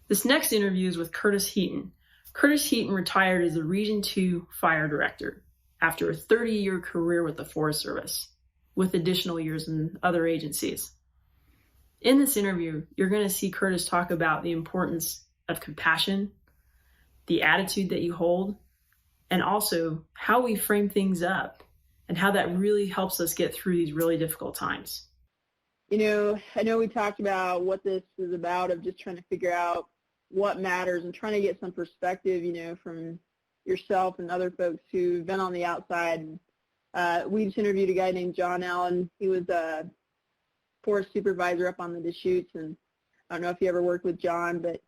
This next interview is with Curtis Heaton. Curtis Heaton retired as the Region 2 Fire Director after a 30-year career with the Forest Service, with additional years in other agencies. In this interview, you're going to see Curtis talk about the importance of compassion, the attitude that you hold, and also how we frame things up and how that really helps us get through these really difficult times. You know, I know we talked about what this is about, of just trying to figure out what matters and trying to get some perspective, you know, from yourself and other folks who've been on the outside. We just interviewed a guy named John Allen. He was a forest supervisor up on the Deschutes, and I don't know if you ever worked with John, but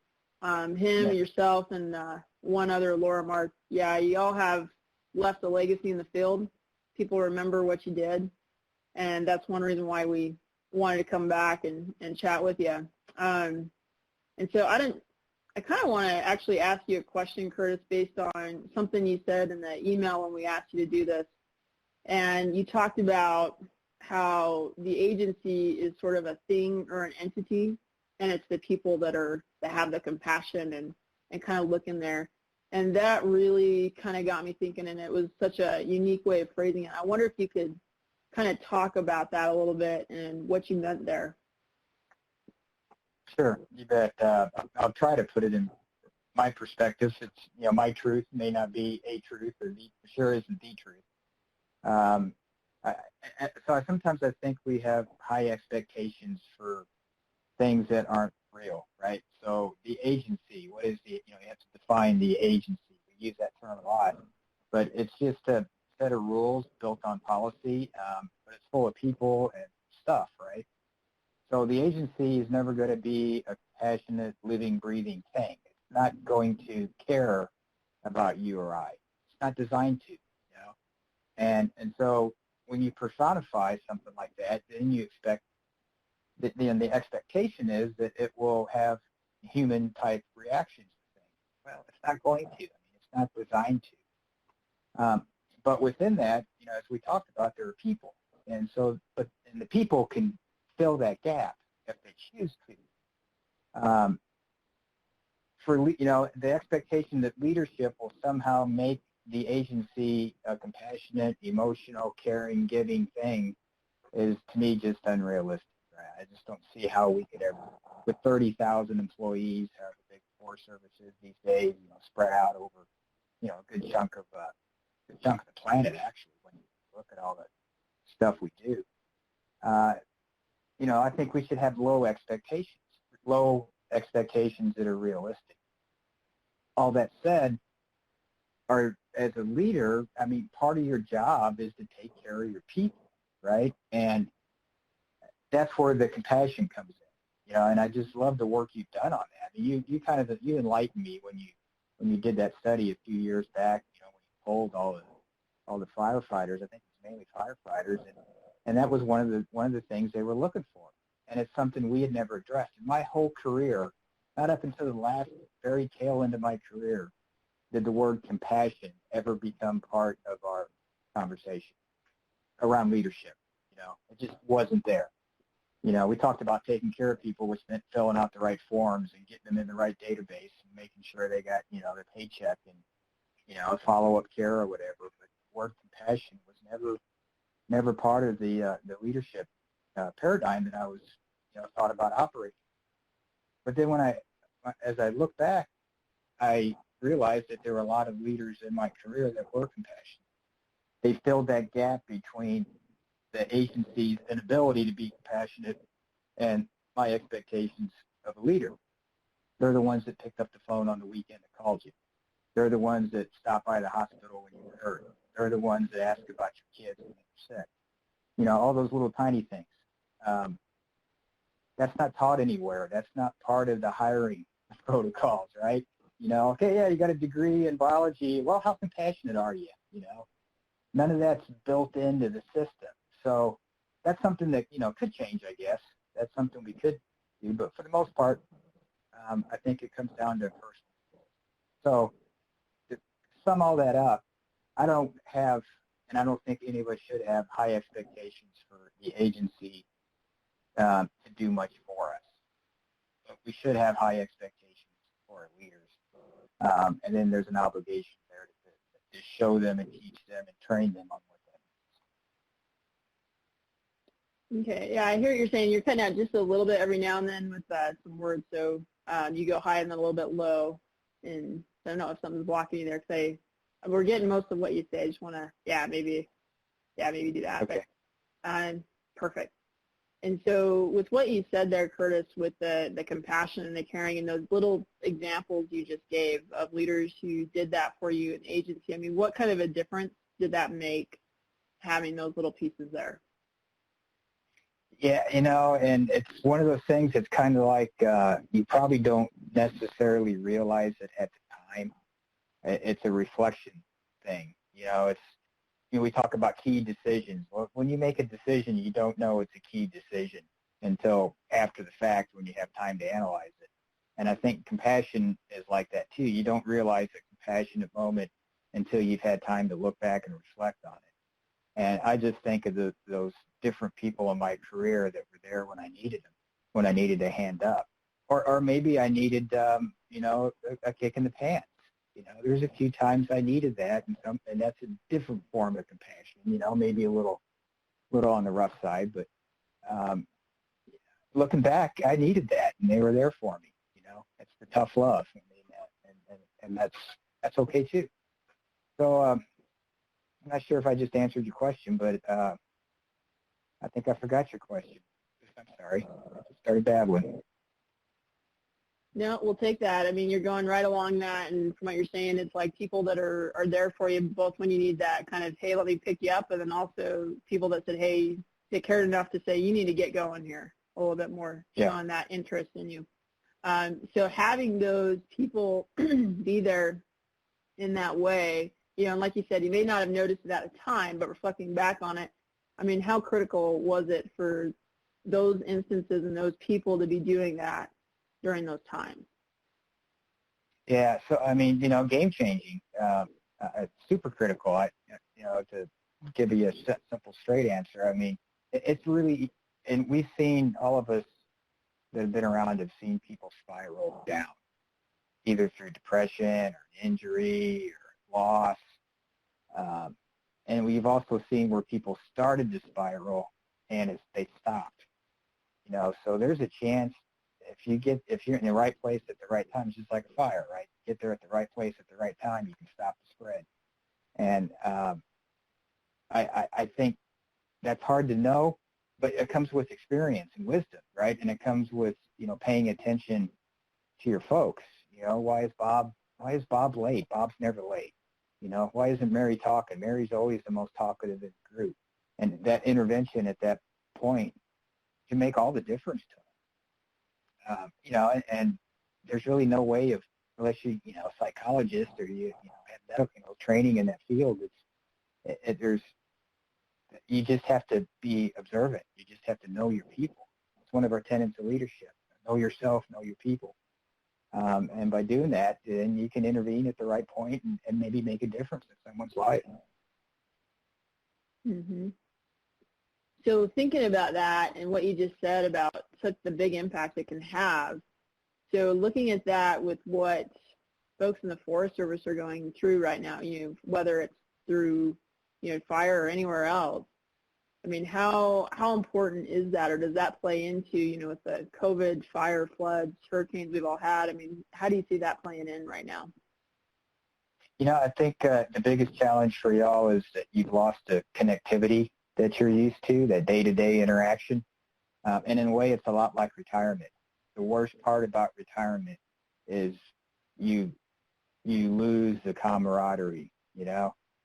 him, yourself, and one other, Laura Mark, yeah, you all have left a legacy in the field. People remember what you did, and that's one reason why we wanted to come back and chat with you. And so I kind of want to actually ask you a question, Curtis, based on something you said in the email when we asked you to do this. And you talked about how the agency is sort of a thing or an entity, and it's the people that have the compassion and kind of look in there. And that really kind of got me thinking, and it was such a unique way of phrasing it. I wonder if you could kind of talk about that a little bit and what you meant there. Sure, you bet. I'll try to put it in my perspective. It's, you know, my truth may not be a truth, or sure isn't the truth. So sometimes I think we have high expectations for things that aren't real, right? So the agency, what is the, you know, you have to define the agency. We use that term a lot, but it's just a set of rules built on policy, but it's full of people and stuff, right? So the agency is never going to be a passionate, living, breathing thing. It's not going to care about you or I. It's not designed to, you know. And so when you personify something like that, then you expect that the expectation is that it will have human-type reactions to things. Well, it's not going to. I mean, it's not designed to. But within that, you know, as we talked about, there are people, and so, and the people can fill that gap if they choose to. You know, the expectation that leadership will somehow make the agency a compassionate, emotional, caring, giving thing is, to me, just unrealistic. Right? I just don't see how we could ever, with 30,000 employees, have the big Forest Services these days, you know, spread out over, you know, a good chunk of the planet, actually, when you look at all the stuff we do. You know, I think we should have low expectations that are realistic. All that said, as a leader, I mean, part of your job is to take care of your people, right? And that's where the compassion comes in, you know. And I just love the work you've done on that. I mean, you enlightened me when you did that study a few years back, you know, when you polled all the firefighters. I think it was mainly firefighters, and that was one of the things they were looking for. And it's something we had never addressed. In my whole career, not up until the last very tail end of my career, did the word compassion ever become part of our conversation around leadership. You know, it just wasn't there. You know, we talked about taking care of people, which meant filling out the right forms and getting them in the right database and making sure they got, you know, their paycheck and, you know, follow-up care or whatever. But the word compassion was never part of the leadership paradigm that I was, you know, thought about operating. But then as I look back, I realized that there were a lot of leaders in my career that were compassionate. They filled that gap between the agency's inability to be compassionate and my expectations of a leader. They're the ones that picked up the phone on the weekend that called you. They're the ones that stopped by the hospital when you were hurt. They're the ones that asked about your kids when they were sick. You know, all those little tiny things. That's not taught anywhere. That's not part of the hiring protocols, right? You know, okay, yeah, you got a degree in biology. Well, how compassionate are you? You know, none of that's built into the system. So that's something that, you know, could change, I guess. That's something we could do. But for the most part, I think it comes down to personal. So to sum all that up, I don't have, and I don't think any of us should have, high expectations for the agency to do much for us. But we should have high expectations for our leaders. And then there's an obligation there to show them and teach them and train them on what that means. Okay, yeah, I hear what you're saying. You're cutting out just a little bit every now and then with some words, so you go high and then a little bit low, and I don't know if something's blocking you there, because we're getting most of what you say. I just want to, maybe do that. Okay. But, perfect. And so with what you said there, Curtis, with the compassion and the caring and those little examples you just gave of leaders who did that for you in agency, I mean, what kind of a difference did that make having those little pieces there? Yeah, and it's one of those things that's kind of like you probably don't necessarily realize it at the time. It's a reflection thing. We talk about key decisions. Well, when you make a decision, you don't know it's a key decision until after the fact when you have time to analyze it. And I think compassion is like that too. You don't realize a compassionate moment until you've had time to look back and reflect on it. And I just think of those different people in my career that were there when I needed them, when I needed a hand up. Or maybe I needed, a kick in the pants. There's a few times I needed that, and that's a different form of compassion. Maybe a little on the rough side, but looking back, I needed that, and they were there for me. It's the tough love, and that's okay too. So I'm not sure if I just answered your question, but I think I forgot your question. I'm sorry, I started babbling. No, we'll take that. I mean, you're going right along that, and from what you're saying, it's like people that are there for you both when you need that kind of, hey, let me pick you up, and then also people that said, hey, they cared enough to say, you need to get going here a little bit more, showing that interest in you. So having those people be there in that way, and like you said, you may not have noticed it at the time, but reflecting back on it, I mean, how critical was it for those instances and those people to be doing that during those times? Yeah, so I mean, game changing, super critical. To give you a simple, straight answer, I mean, it's really, and we've seen, all of us that have been around have seen people spiral down, either through depression or injury or loss, and we've also seen where people started to spiral and they stopped. So there's a chance. If you're in the right place at the right time, it's just like a fire, right? Get there at the right place at the right time, you can stop the spread. And I think that's hard to know, but it comes with experience and wisdom, right? And it comes with, paying attention to your folks. Why is Bob late? Bob's never late. Why isn't Mary talking? Mary's always the most talkative in the group. And that intervention at that point can make all the difference to them. And there's really no way of, unless you, a psychologist or you have medical training in that field, you just have to be observant. You just have to know your people. It's one of our tenets of leadership. Know yourself, know your people. And by doing that, then you can intervene at the right point and maybe make a difference in someone's life. Mm-hmm. So thinking about that and what you just said about such the big impact it can have, so looking at that with what folks in the Forest Service are going through right now, whether it's through, fire or anywhere else, I mean, how important is that, or does that play into, with the COVID, fire, floods, hurricanes we've all had? I mean, how do you see that playing in right now? I think the biggest challenge for y'all is that you've lost the connectivity that you're used to, that day-to-day interaction. And in a way, it's a lot like retirement. The worst part about retirement is you lose the camaraderie,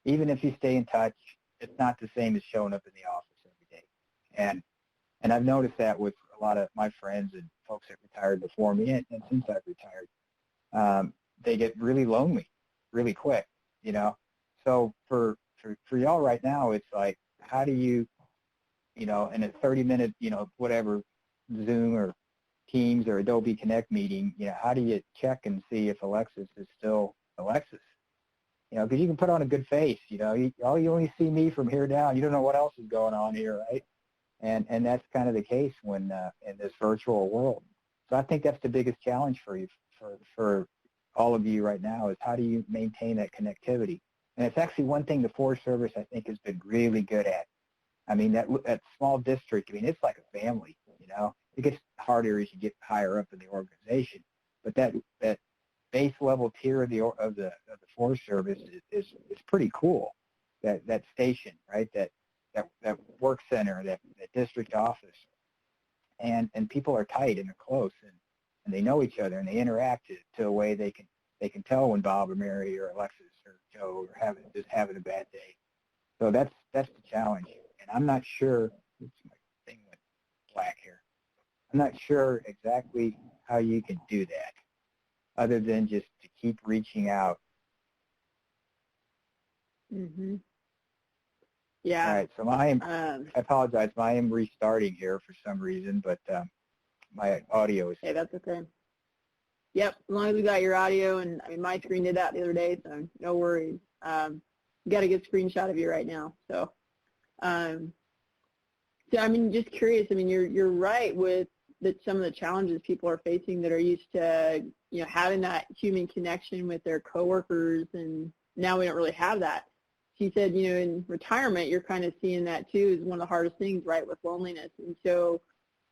Even if you stay in touch, it's not the same as showing up in the office every day. And I've noticed that with a lot of my friends and folks that retired before me and since I've retired. They get really lonely really quick, So for y'all right now, it's like, how do you, in a 30-minute, whatever, Zoom or Teams or Adobe Connect meeting, how do you check and see if Alexis is still Alexis? Because you can put on a good face, you only see me from here down. You don't know what else is going on here, right? And that's kind of the case when in this virtual world. So I think that's the biggest challenge for you, for all of you right now is how do you maintain that connectivity? And it's actually one thing the Forest Service, I think, has been really good at. I mean, that small district, I mean, it's like a family, you know. It gets harder as you get higher up in the organization. But that base level tier of the Forest Service is pretty cool. That station, right? That work center, that district office. And people are tight and they're close and they know each other and they interact to a way they can tell when Bob or Mary or Alexis or Joe are having a bad day. So that's the challenge. And I'm not sure. Oops, my thing went black here. I'm not sure exactly how you can do that, other than just to keep reaching out. Mhm. Yeah. All right. So I apologize. I am restarting here for some reason, but my audio is. Hey, that's okay. Yep, as long as we got your audio, and I mean, my screen did that the other day, so no worries. Got a good screenshot of you right now. So, so I mean, just curious. I mean, you're right with some of the challenges people are facing that are used to, you know, having that human connection with their coworkers, and now we don't really have that. She said, you know, in retirement, you're kind of seeing that too as one of the hardest things, right, with loneliness. And so,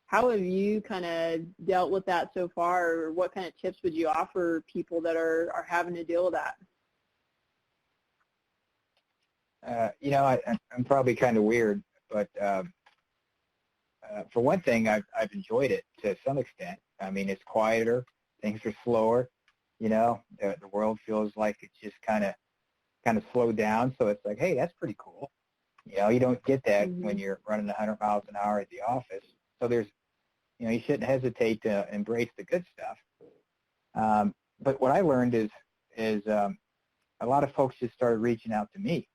how have you kind of dealt with that so far, or what kind of tips would you offer people that are having to deal with that? You know, I'm probably kind of weird, but for one thing, I've enjoyed it to some extent. I mean, it's quieter, things are slower. You know, the world feels like it's just kind of slowed down. So it's like, hey, that's pretty cool. You know, you don't get that when you're running 100 miles an hour at the office. So there's, you know, you shouldn't hesitate to embrace the good stuff. But what I learned is a lot of folks just started reaching out to me.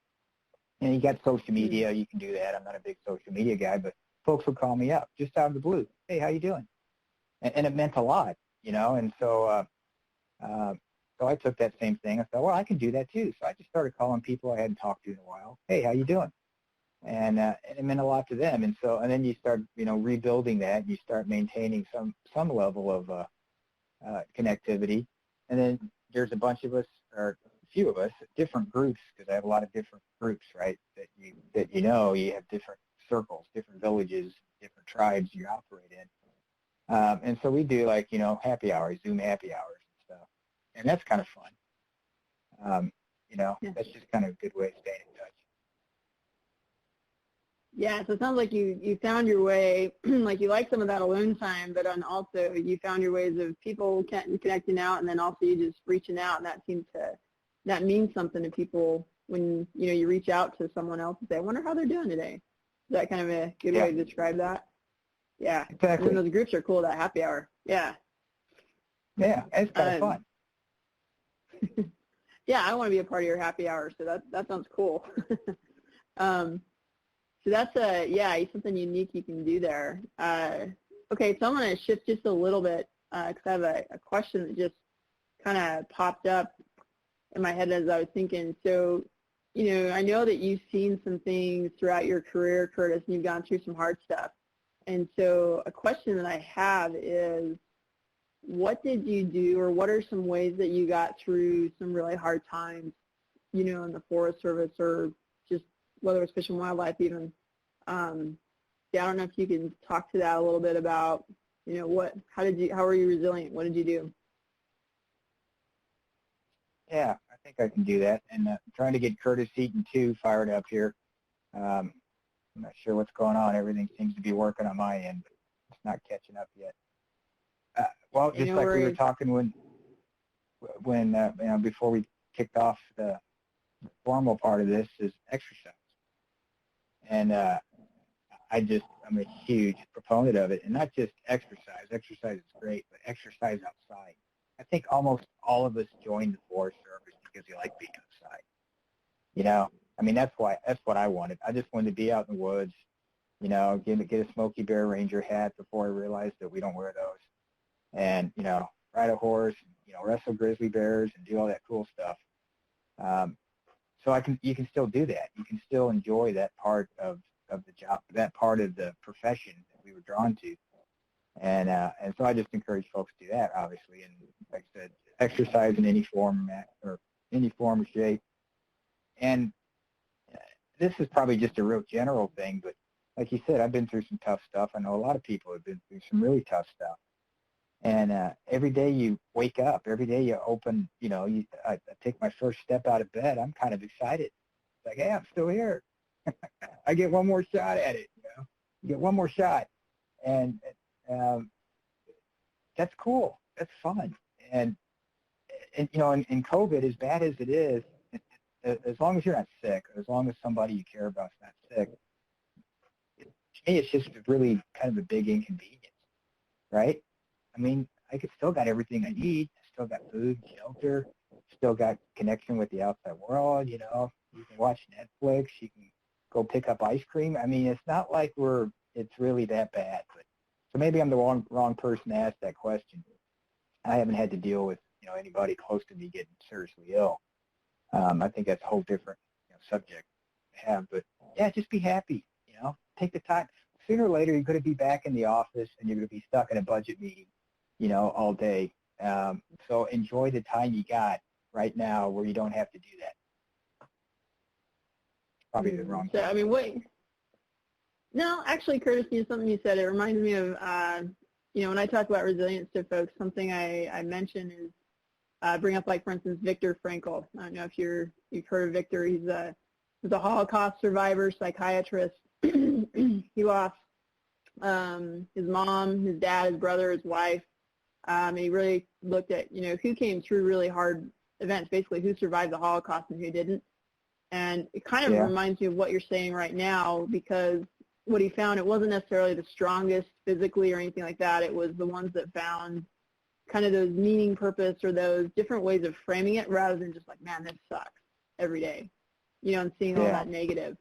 And you got social media, you can do that. I'm not a big social media guy, but folks would call me up just out of the blue. Hey, how you doing? And it meant a lot, you know. And so so I took that same thing. I thought, well, I can do that too. So I just started calling people I hadn't talked to in a while. Hey, how you doing? And it meant a lot to them. And so, and then you start, you know, rebuilding that. You start maintaining some level of connectivity. And then there's a bunch of us, or a few of us, different groups, because I have a lot of different groups, right? That you know, you have different circles, different villages, different tribes you operate in. And so we do, like, you know, happy hours, Zoom happy hours and stuff. And that's kind of fun. You know, that's just kind of a good way of staying in touch. Yeah, so it sounds like you found your way, like you like some of that alone time, but also you found your ways of people connecting out, and then also you just reaching out, and that means something to people when, you know, you reach out to someone else and say, I wonder how they're doing today. Is that kind of a good way to describe that? Yeah. Exactly. And then those groups are cool, that happy hour. Yeah. Yeah, it's kind of fun. Yeah, I want to be a part of your happy hour, so that sounds cool. So that's something unique you can do there. Okay, so I'm going to shift just a little bit because I have a question that just kind of popped up in my head as I was thinking. So, you know, I know that you've seen some things throughout your career, Curtis, and you've gone through some hard stuff. And so a question that I have is, what did you do, or what are some ways that you got through some really hard times, you know, in the Forest Service, or just whether it's Fish and Wildlife even? Yeah, I don't know if you can talk to that a little bit about, you know, how were you resilient? What did you do? Yeah, I think I can do that. And trying to get Curtis Heaton 2 fired up here. I'm not sure what's going on. Everything seems to be working on my end, but it's not catching up yet. Well, just like we were talking when you know, before we kicked off the formal part of this, is exercise. And I'm a huge proponent of it, and not just exercise. Exercise is great, but exercise outside. I think almost all of us joined the Forest Service because we like being outside. You know, I mean, that's what I wanted. I just wanted to be out in the woods, you know, get a Smokey Bear Ranger hat before I realized that we don't wear those. And, you know, ride a horse, you know, wrestle grizzly bears and do all that cool stuff. So you can still do that. You can still enjoy that part of the job, that part of the profession that we were drawn to. And so I just encourage folks to do that, obviously. And like I said, exercise in any form or or shape. And this is probably just a real general thing, but like you said, I've been through some tough stuff. I know a lot of people have been through some really tough stuff. And every day you wake up, every day you open, I take my first step out of bed, I'm kind of excited. It's like, hey, I'm still here. I get one more shot at it, You get one more shot. And that's cool. That's fun. And in COVID, as bad as it is, as long as you're not sick, as long as somebody you care about is not sick, to me, it's just really kind of a big inconvenience, right? I mean, I still got everything I need. I still got food, shelter, still got connection with the outside world, You can watch Netflix. You can go pick up ice cream. I mean, it's not like it's really that bad. But, so maybe I'm the wrong person to ask that question. I haven't had to deal with, anybody close to me getting seriously ill. I think that's a whole different subject to have. But, yeah, just be happy, Take the time. Sooner or later, you're going to be back in the office and you're going to be stuck in a budget meeting, all day. So enjoy the time you got right now where you don't have to do that. Probably the wrong So, I mean, wait. No, actually, Curtis, something you said, it reminds me of, when I talk about resilience to folks, something I mention is bring up, like, for instance, Viktor Frankl. I don't know if you've heard of Viktor. He's a Holocaust survivor, psychiatrist. He lost his mom, his dad, his brother, his wife. And he really looked at, who came through really hard events, basically who survived the Holocaust and who didn't. And it kind of reminds me of what you're saying right now, because what he found, it wasn't necessarily the strongest physically or anything like that. It was the ones that found kind of those meaning, purpose, or those different ways of framing it rather than just like, man, this sucks every day, and seeing all that negative.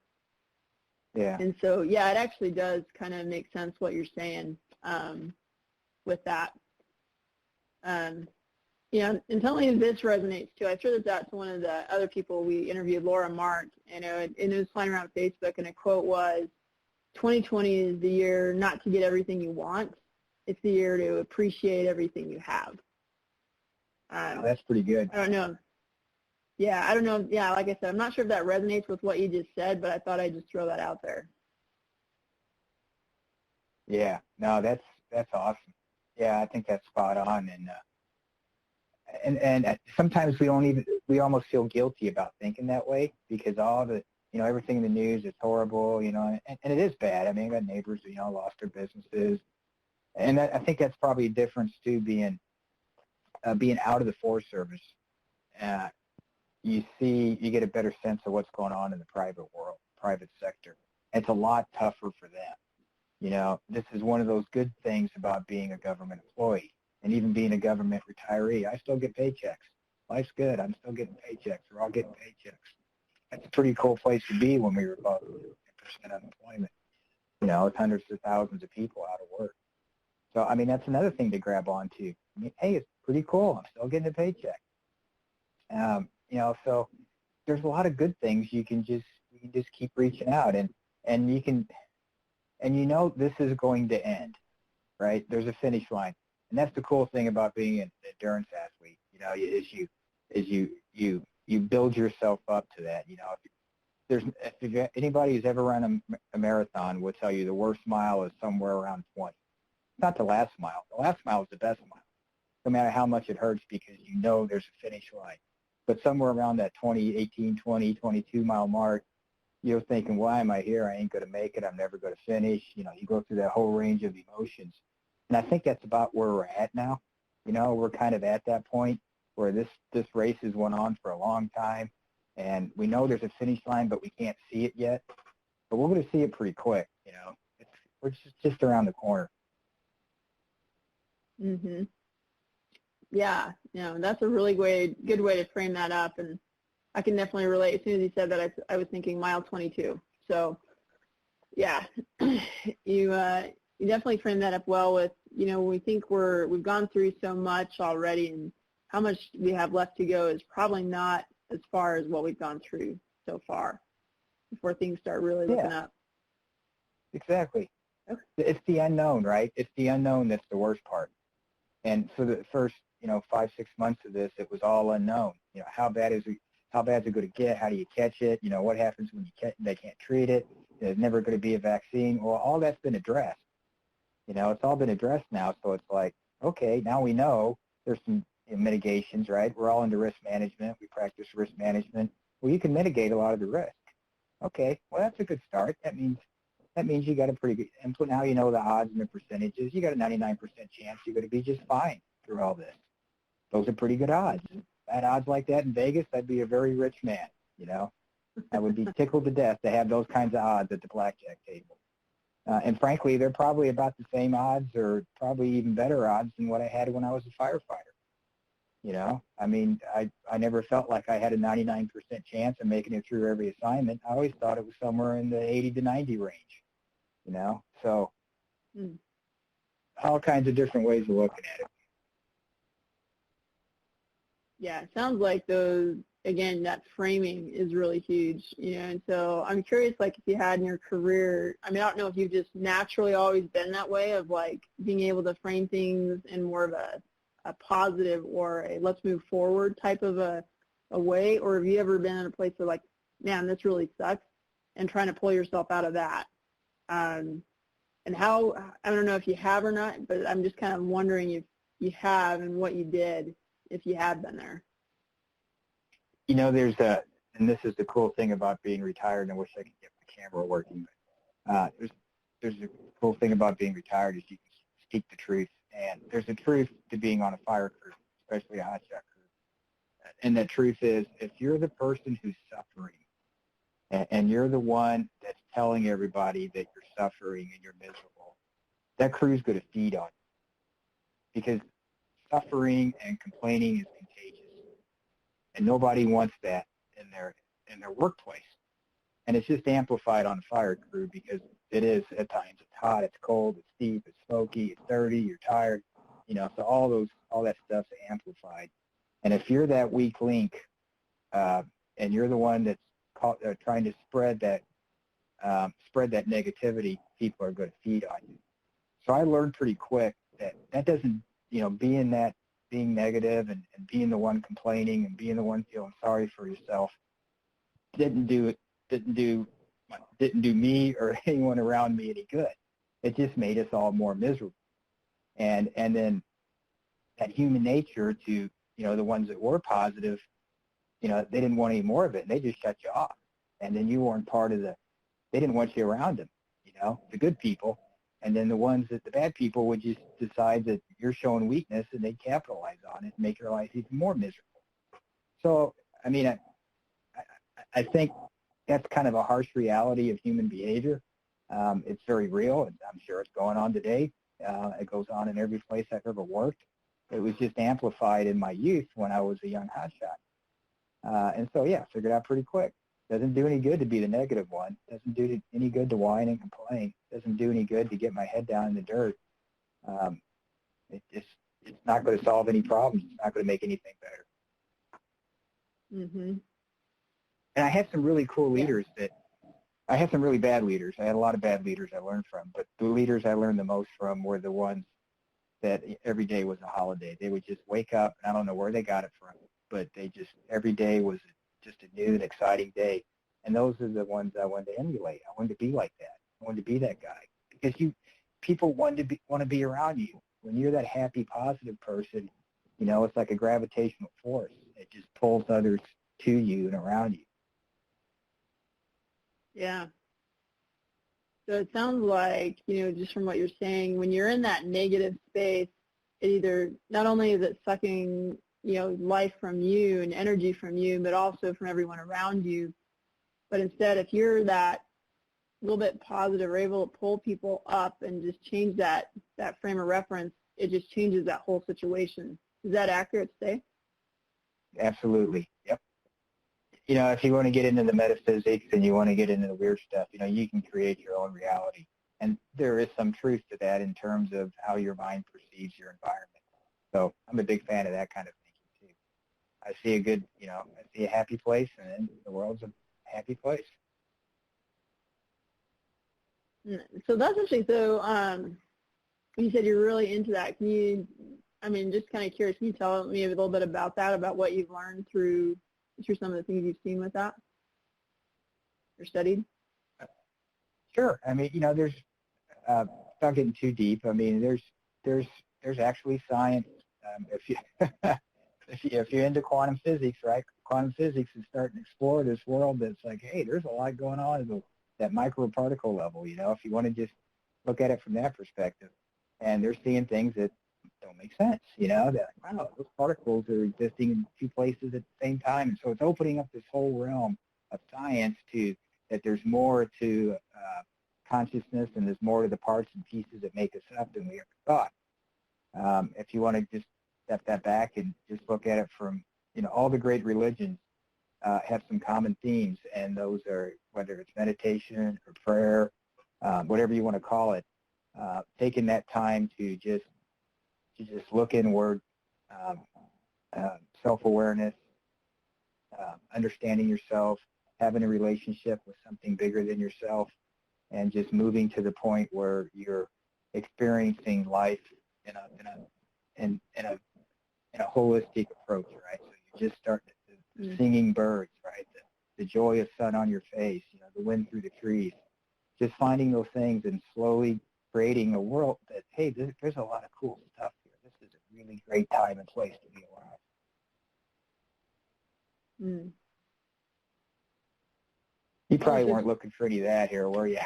Yeah. And so, it actually does kind of make sense what you're saying with that. And tell me if this resonates too. I threw this out to one of the other people we interviewed, Laura Mark, and it was flying around Facebook, and a quote was, 2020 is the year not to get everything you want. It's the year to appreciate everything you have. That's pretty good. I don't know. Yeah, I don't know. Yeah, like I said, I'm not sure if that resonates with what you just said, but I thought I'd just throw that out there. Yeah, no, that's awesome. Yeah, I think that's spot on. And sometimes we almost feel guilty about thinking that way because all the, everything in the news is horrible, and it is bad. I mean, I got neighbors who, lost their businesses. And I think that's probably a difference too, being out of the Forest Service. You get a better sense of what's going on in the private world, private sector. It's a lot tougher for them. This is one of those good things about being a government employee and even being a government retiree. I still get paychecks. Life's good. I'm still getting paychecks. We're all getting paychecks. That's a pretty cool place to be when we were above 10% unemployment. It's hundreds of thousands of people out of work. So, I mean, that's another thing to grab onto. I mean, hey, it's pretty cool. I'm still getting a paycheck. So there's a lot of good things. You can just keep reaching out, and you can, and this is going to end, right? There's a finish line, and that's the cool thing about being an endurance athlete. You build yourself up to that. If anybody who's ever run a marathon will tell you the worst mile is somewhere around 20. Not the last mile. The last mile is the best mile, no matter how much it hurts, because there's a finish line. But somewhere around that 18, 20, 22 mile mark, you're thinking, why am I here? I ain't going to make it. I'm never going to finish. You go through that whole range of emotions. And I think that's about where we're at now. We're kind of at that point where this race has went on for a long time, and we know there's a finish line, but we can't see it yet. But we're going to see it pretty quick. We're just around the corner. Mhm. Yeah, that's a really good way to frame that up, and I can definitely relate. As soon as you said that, I was thinking mile 22. So, yeah, you definitely framed that up well. With we think we've gone through so much already, and how much we have left to go is probably not as far as what we've gone through so far before things start really looking up. Exactly. Okay. It's the unknown, right? It's the unknown that's the worst part. And for the first, 5-6 months of this, it was all unknown. How bad is it going to get? How do you catch it? What happens when they can't treat it? There's never going to be a vaccine. Well, all that's been addressed. It's all been addressed now. So it's like, okay, now we know there's some mitigations, right? We're all into risk management. We practice risk management. Well, you can mitigate a lot of the risk. Okay, well, that's a good start. That means you got a pretty good input. Now you know the odds and the percentages. You got a 99% chance you're going to be just fine through all this. Those are pretty good odds. At odds like that in Vegas, I'd be a very rich man, I would be tickled to death to have those kinds of odds at the blackjack table. And frankly, they're probably about the same odds or probably even better odds than what I had when I was a firefighter. I never felt like I had a 99% chance of making it through every assignment. I always thought it was somewhere in the 80 to 90 range, So all kinds of different ways of looking at it. Yeah, it sounds like again, that framing is really huge, and so I'm curious, like, if you had in your career, I don't know if you've just naturally always been that way of, like, being able to frame things in more of a positive or a let's move forward type of a way, or have you ever been in a place where, like, man, this really sucks, and trying to pull yourself out of that? And how, I don't know if you have or not, but I'm just kind of wondering if you have and what you did if you had been there. And this is the cool thing about being retired, and I wish I could get my camera working, but there's a cool thing about being retired is you can speak the truth, and there's a truth to being on a fire crew, especially a hot shot crew. And that truth is, if you're the person who's suffering, and you're the one that's telling everybody that you're suffering and you're miserable, that crew's going to feed on you, because suffering and complaining is contagious. And nobody wants that in their workplace. And it's just amplified on a fire crew because it is at times. It's hot, it's cold, it's steep, it's smoky, it's dirty, you're tired. So all that stuff's amplified. And if you're that weak link, and you're the one that's trying to spread that negativity, people are going to feed on you. So I learned pretty quick that doesn't, being negative and being the one complaining and being the one feeling sorry for yourself didn't do me or anyone around me any good. It just made us all more miserable. And then that human nature to, the ones that were positive, they didn't want any more of it, and they just shut you off. And then you weren't part of they didn't want you around them, the good people. And then the bad people would just decide that you're showing weakness, and they'd capitalize on it and make your life even more miserable. So, I think that's kind of a harsh reality of human behavior. It's very real, and I'm sure it's going on today. It goes on in every place I've ever worked. It was just amplified in my youth when I was a young hotshot. And so, yeah, figured out pretty quick. Doesn't do any good to be the negative one. Doesn't do any good to whine and complain. Doesn't do any good to get my head down in the dirt. It's not going to solve any problems. It's not going to make anything better. Mm-hmm. And I had some really cool leaders I had some really bad leaders. I had a lot of bad leaders I learned from, but the leaders I learned the most from were the ones that every day was a holiday. They would just wake up, and I don't know where they got it from, but every day was just a new and exciting day. And those are the ones I wanted to emulate. I wanted to be like that. I wanted to be that guy, because people want to be around you. When you're that happy, positive person, it's like a gravitational force. It just pulls others to you and around you. Yeah. So it sounds like, just from what you're saying, when you're in that negative space, it either, not only is it sucking, life from you and energy from you, but also from everyone around you. But instead, if you're that little bit positive, or able to pull people up and just change that frame of reference, it just changes that whole situation. Is that accurate to say? Absolutely. Yep. If you want to get into the metaphysics and you want to get into the weird stuff, you can create your own reality. And there is some truth to that in terms of how your mind perceives your environment. So I'm a big fan of that kind of thinking too. I see I see a happy place, and then the world's a happy place. So that's interesting. So you said you're really into that. Can you I mean, just kind of curious. Can you tell me a little bit about that, about what you've learned through some of the things you've seen with that or studied? Sure. I mean, there's without getting too deep. I mean, there's actually science. If you if you're into quantum physics, right? Quantum physics is starting to explore this world that's like, hey, there's a lot going on at that microparticle level. If you want to just look at it from that perspective, and they're seeing things that don't make sense. They're like, wow, those particles are existing in two places at the same time, and so it's opening up this whole realm of science to that there's more to consciousness, and there's more to the parts and pieces that make us up than we ever thought. If you want to just step that back and just look at it from, all the great religions have some common themes, and those are, whether it's meditation or prayer, whatever you want to call it, taking that time to just look inward, self-awareness, understanding yourself, having a relationship with something bigger than yourself, and just moving to the point where you're experiencing life in a holistic approach, right? So you just start singing birds, right? The joy of sun on your face, the wind through the trees, just finding those things and slowly creating a world that, hey, there's a lot of cool stuff here. This is a really great time and place to be alive. Mm. You probably weren't looking for any of that here, were you?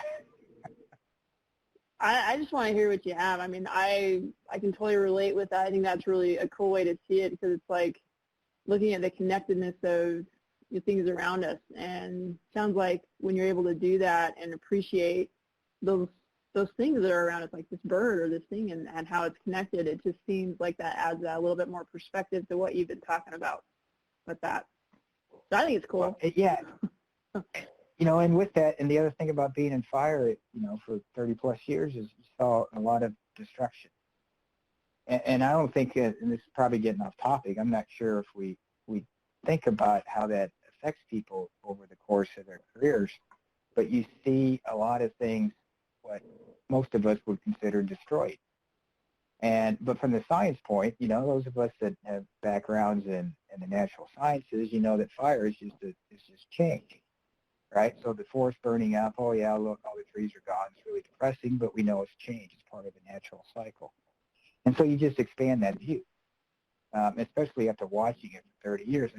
I just want to hear what you have. I mean, I can totally relate with that. I think that's really a cool way to see it, because it's like looking at the connectedness of the things around us. And it sounds like when you're able to do that and appreciate those things that are around us, like this bird or this thing, and how it's connected, it just seems like that adds a little bit more perspective to what you've been talking about with that. So I think it's cool. Well, yeah. And with that, and the other thing about being in fire, for 30 plus years, is you saw a lot of destruction. And I don't think, and this is probably getting off topic, I'm not sure if we think about how that affects people over the course of their careers, but you see a lot of things what most of us would consider destroyed. But from the science point, those of us that have backgrounds in the natural sciences, that fire is just change. Right? So the forest burning up, oh yeah, look, all the trees are gone. It's really depressing, but we know it's change. It's part of the natural cycle. And so you just expand that view, especially after watching it for 30 years.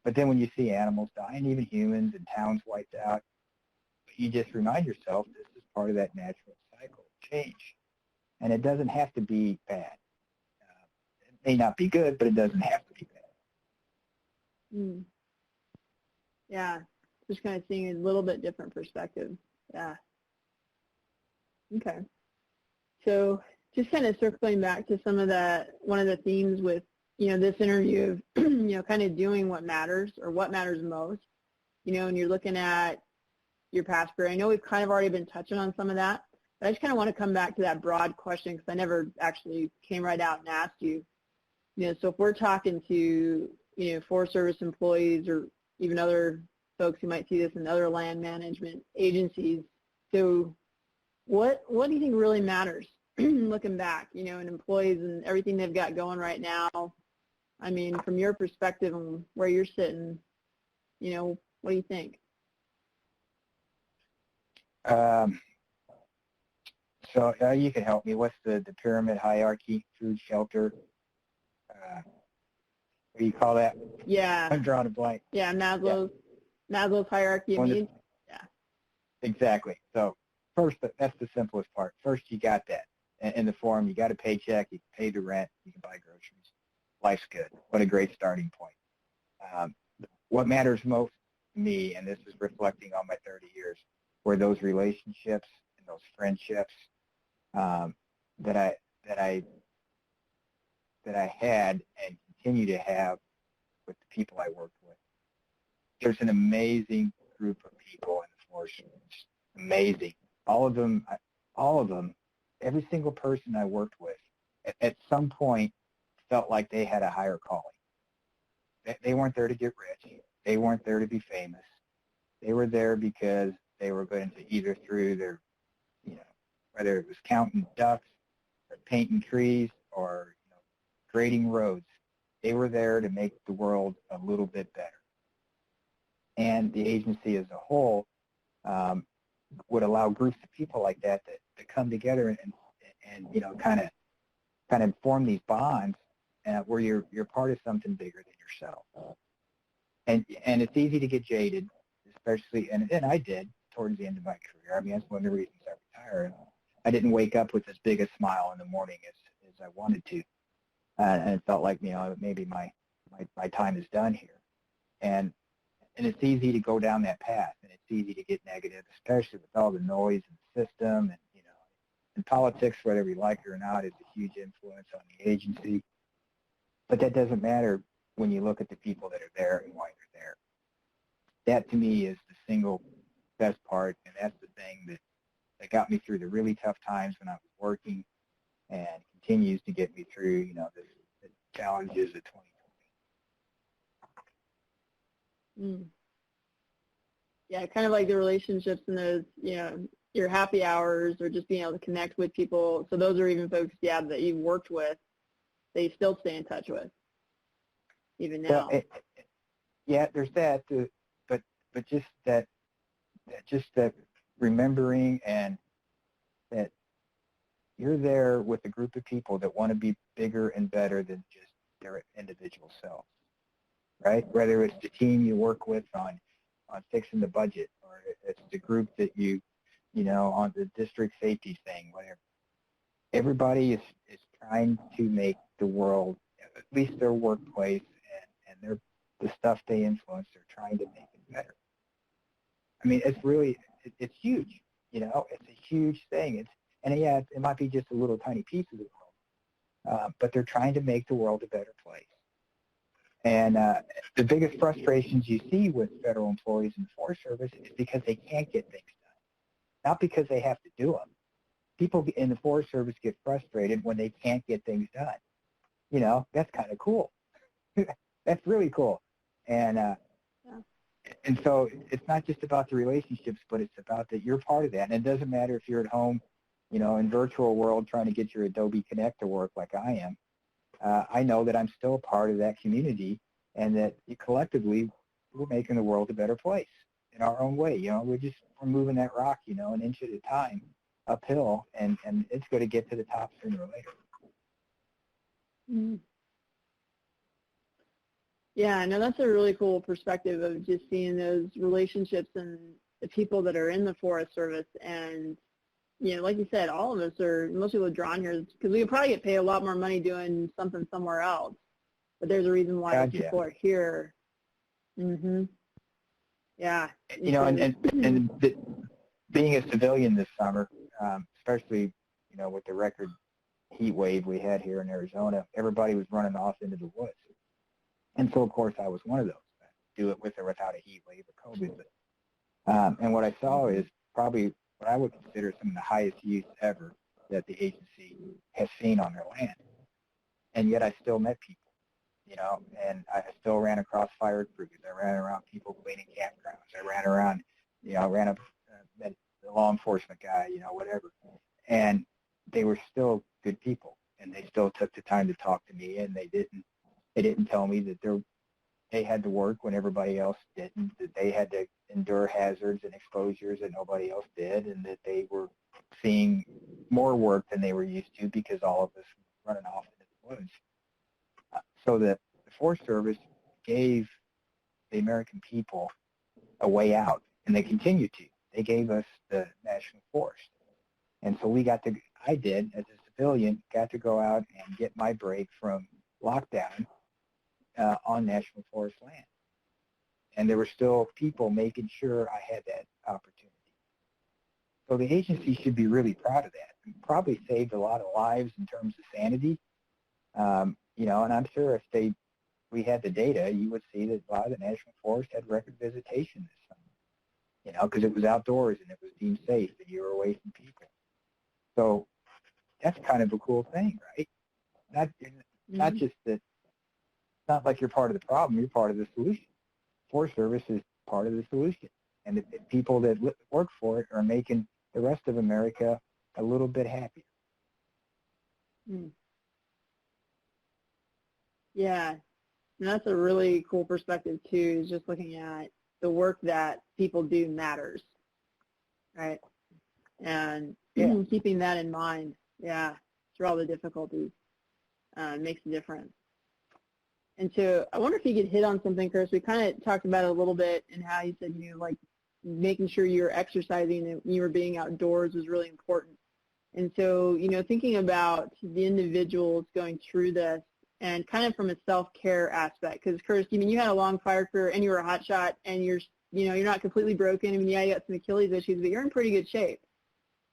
But then when you see animals dying, even humans, and towns wiped out, you just remind yourself this is part of that natural cycle of change. And it doesn't have to be bad. It may not be good, but it doesn't have to be bad. Mm. Yeah. Just kind of seeing a little bit different perspective. Yeah. Okay. So just kind of circling back to one of the themes with, this interview of, kind of doing what matters or what matters most, and you're looking at your past career. I know we've kind of already been touching on some of that, but I just kind of want to come back to that broad question, because I never actually came right out and asked you, so if we're talking to, Forest Service employees or even other folks who might see this in other land management agencies. So what do you think really matters looking back, in employees and everything they've got going right now? I mean, from your perspective and where you're sitting, what do you think? So you can help me. What's the pyramid hierarchy? Food, shelter, what do you call that? Yeah. I'm drawing a blank. Yeah, Maslow's hierarchy of needs. Yeah. Exactly. So first, that's the simplest part. First, you got that. In the form, you got a paycheck, you can pay the rent, you can buy groceries. Life's good. What a great starting point. What matters most to me, and this is reflecting on my 30 years, were those relationships and those friendships that I had and continue to have with the people I worked with. There's an amazing group of people in the Forest Service. Amazing. All of them, every single person I worked with at some point felt like they had a higher calling. They weren't there to get rich. They weren't there to be famous. They were there because they were going to either through their, whether it was counting ducks or painting trees or, grading roads. They were there to make the world a little bit better. And the agency as a whole would allow groups of people like that to come together and you know, kind of form these bonds where you're part of something bigger than yourself. And it's easy to get jaded, especially, and I did towards the end of my career. I mean, that's one of the reasons I retired. I didn't wake up with as big a smile in the morning as I wanted to. And it felt like, you know, maybe my time is done here. And it's easy to go down that path, and it's easy to get negative, especially with all the noise in the system. And, you know, in politics, whether we like it or not, is a huge influence on the agency. But that doesn't matter when you look at the people that are there and why they're there. That, to me, is the single best part, and that's the thing that got me through the really tough times when I was working and continues to get me through, you know, the challenges of 2020. Yeah, kind of like the relationships and those, you know, your happy hours or just being able to connect with people. So those are even folks, yeah, that you've worked with, that you still stay in touch with, even now. Well, yeah, there's that, but just that remembering and that you're there with a group of people that want to be bigger and better than just their individual selves, right? Whether it's the team you work with on fixing the budget, or it's the group that you know, on the district safety thing, whatever. Everybody is trying to make the world, at least their workplace and the stuff they influence, they're trying to make it better. I mean, it's really, it's huge, you know, it's a huge thing. And yeah, it might be just a little tiny piece of the world, but they're trying to make the world a better place. And the biggest frustrations you see with federal employees in the Forest Service is because they can't get things done, not because they have to do them. People in the Forest Service get frustrated when they can't get things done. You know, that's kind of cool. That's really cool. And and so it's not just about the relationships, but it's about that you're part of that. And it doesn't matter if you're at home, you know, in virtual world trying to get your Adobe Connect to work like I am. I know that I'm still a part of that community, and that collectively we're making the world a better place in our own way. You know, we're moving that rock, you know, an inch at a time uphill, and it's going to get to the top sooner or later. Mm. Yeah, no, that's a really cool perspective of just seeing those relationships and the people that are in the Forest Service. And, you know, like you said, all of us most people are drawn here because we could probably get paid a lot more money doing something somewhere else. But there's a reason why people are here. Mm-hmm. Yeah. You know, and being a civilian this summer, especially, you know, with the record heat wave we had here in Arizona, everybody was running off into the woods. And so, of course, I was one of those. Do it with or without a heat wave or COVID. But, and what I saw is probably what I would consider some of the highest use ever that the agency has seen on their land. And yet I still met people, you know, and I still ran across fire crews. I ran around people cleaning campgrounds. I ran around, you know, I ran up met the law enforcement guy, you know, whatever. And they were still good people, and they still took the time to talk to me, and they didn't tell me that they had to work when everybody else didn't, that they had to endure hazards and exposures that nobody else did, and that they were seeing more work than they were used to because all of us were running off into the woods. So that the Forest Service gave the American people a way out, and they continue to. They gave us the National Forest. And so I did, as a civilian, got to go out and get my break from lockdown on National Forest land. And there were still people making sure I had that opportunity. So the agency should be really proud of that. We probably saved a lot of lives in terms of sanity. You know, and I'm sure if we had the data, you would see that a lot of the National Forest had record visitation this summer. You know, because it was outdoors and it was deemed safe and you were away from people. So that's kind of a cool thing, right? Not just that. It's not like you're part of the problem, you're part of the solution. Forest Service is part of the solution. And the people that work for it are making the rest of America a little bit happier. Mm. Yeah, and that's a really cool perspective too, is just looking at the work that people do matters, right? And Yeah. keeping that in mind, yeah, through all the difficulties, makes a difference. And so I wonder if you could hit on something, Chris. We kind of talked about it a little bit and how you said, like making sure you were exercising and you were being outdoors was really important. And so, thinking about the individuals going through this and kind of from a self-care aspect, because Chris, you had a long fire career and you were a hot shot and you're not completely broken. Yeah, you got some Achilles issues, but you're in pretty good shape,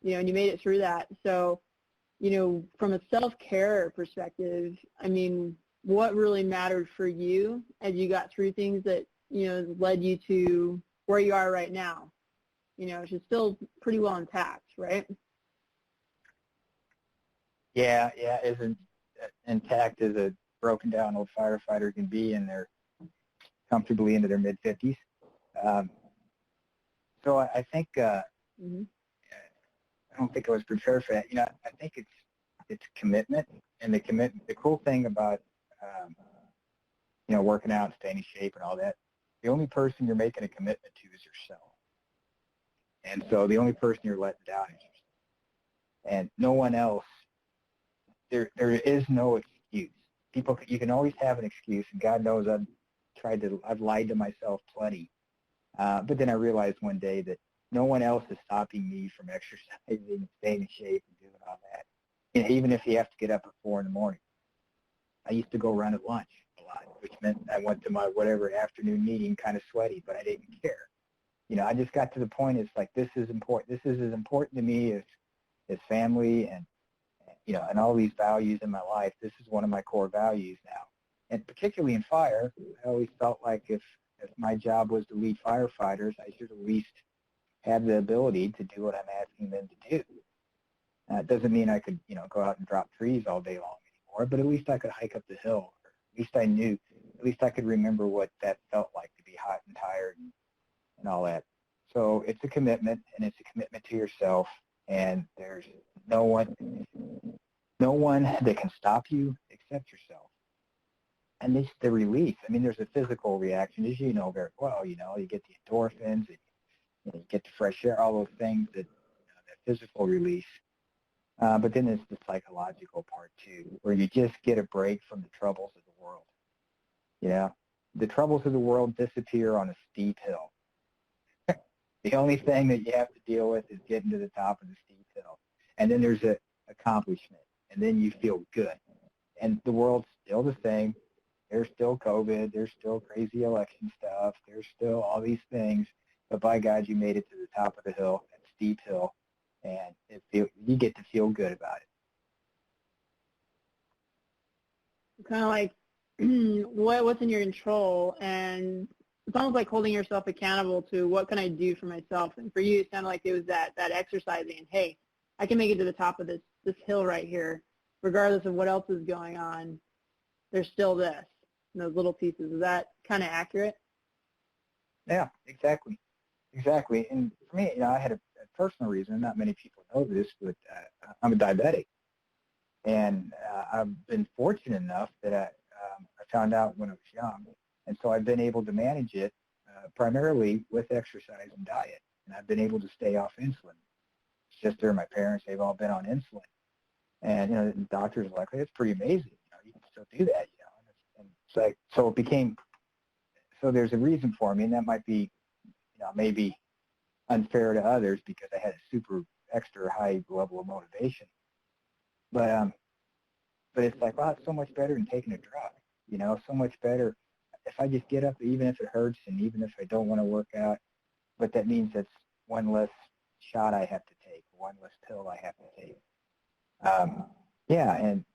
and you made it through that. So, from a self-care perspective, what really mattered for you as you got through things that, led you to where you are right now, which is still pretty well intact, right? Yeah, as intact as a broken down old firefighter can be, and they're comfortably into their mid-50s. So I think Mm-hmm. I don't think I was prepared for that. I think it's commitment, and the commitment. The cool thing about working out, staying in shape, and all that, the only person you're making a commitment to is yourself. And so the only person you're letting down is yourself, and no one else. There is no excuse. You can always have an excuse, and God knows I've lied to myself plenty. But then I realized one day that no one else is stopping me from exercising, staying in shape, and doing all that. Even if you have to get up at 4 in the morning. I used to go run at lunch a lot, which meant I went to my whatever afternoon meeting kind of sweaty, but I didn't care. I just got to the point, it's like, this is important. This is as important to me as family and and all these values in my life. This is one of my core values now. And particularly in fire, I always felt like if my job was to lead firefighters, I should at least have the ability to do what I'm asking them to do. It doesn't mean I could, go out and drop trees all day long anymore, but at least I could hike up the hill. Or at least I knew, at least I could remember what that felt like to be hot and tired and all that. So it's a commitment, and it's a commitment to yourself, and there's no one that can stop you except yourself. And it's the relief. There's a physical reaction, as you know very well. You get the endorphins, and, you get the fresh air, all those things that physical release. But then there's the psychological part too, where you just get a break from the troubles of the world. The troubles of the world disappear on a steep hill. The only thing that you have to deal with is getting to the top of the steep hill. And then there's an accomplishment, and then you feel good. And the world's still the same. There's still COVID. There's still crazy election stuff. There's still all these things. But by God, you made it to the top of the hill, that steep hill, and you get to feel good about it. Kind of like what's in your control, and it's almost like holding yourself accountable to what can I do for myself. And for you, it sounded like it was that exercising, and hey, I can make it to the top of this hill right here, regardless of what else is going on. There's still this, those little pieces. Is that kind of accurate? Yeah, exactly. And for me, I had a personal reason. Not many people know this, but I'm a diabetic, and I've been fortunate enough that I found out when I was young, and so I've been able to manage it primarily with exercise and diet, and I've been able to stay off insulin. Sister, my parents, they've all been on insulin, and the doctors are like, hey, it's pretty amazing. You can still do that. And it's like, so it became. So there's a reason for me, and that might be, maybe unfair to others because I had a super extra high level of motivation. But it's like, wow, it's so much better than taking a drug. So much better if I just get up, even if it hurts, and even if I don't want to work out. But that means that's one less shot I have to take, one less pill I have to take. And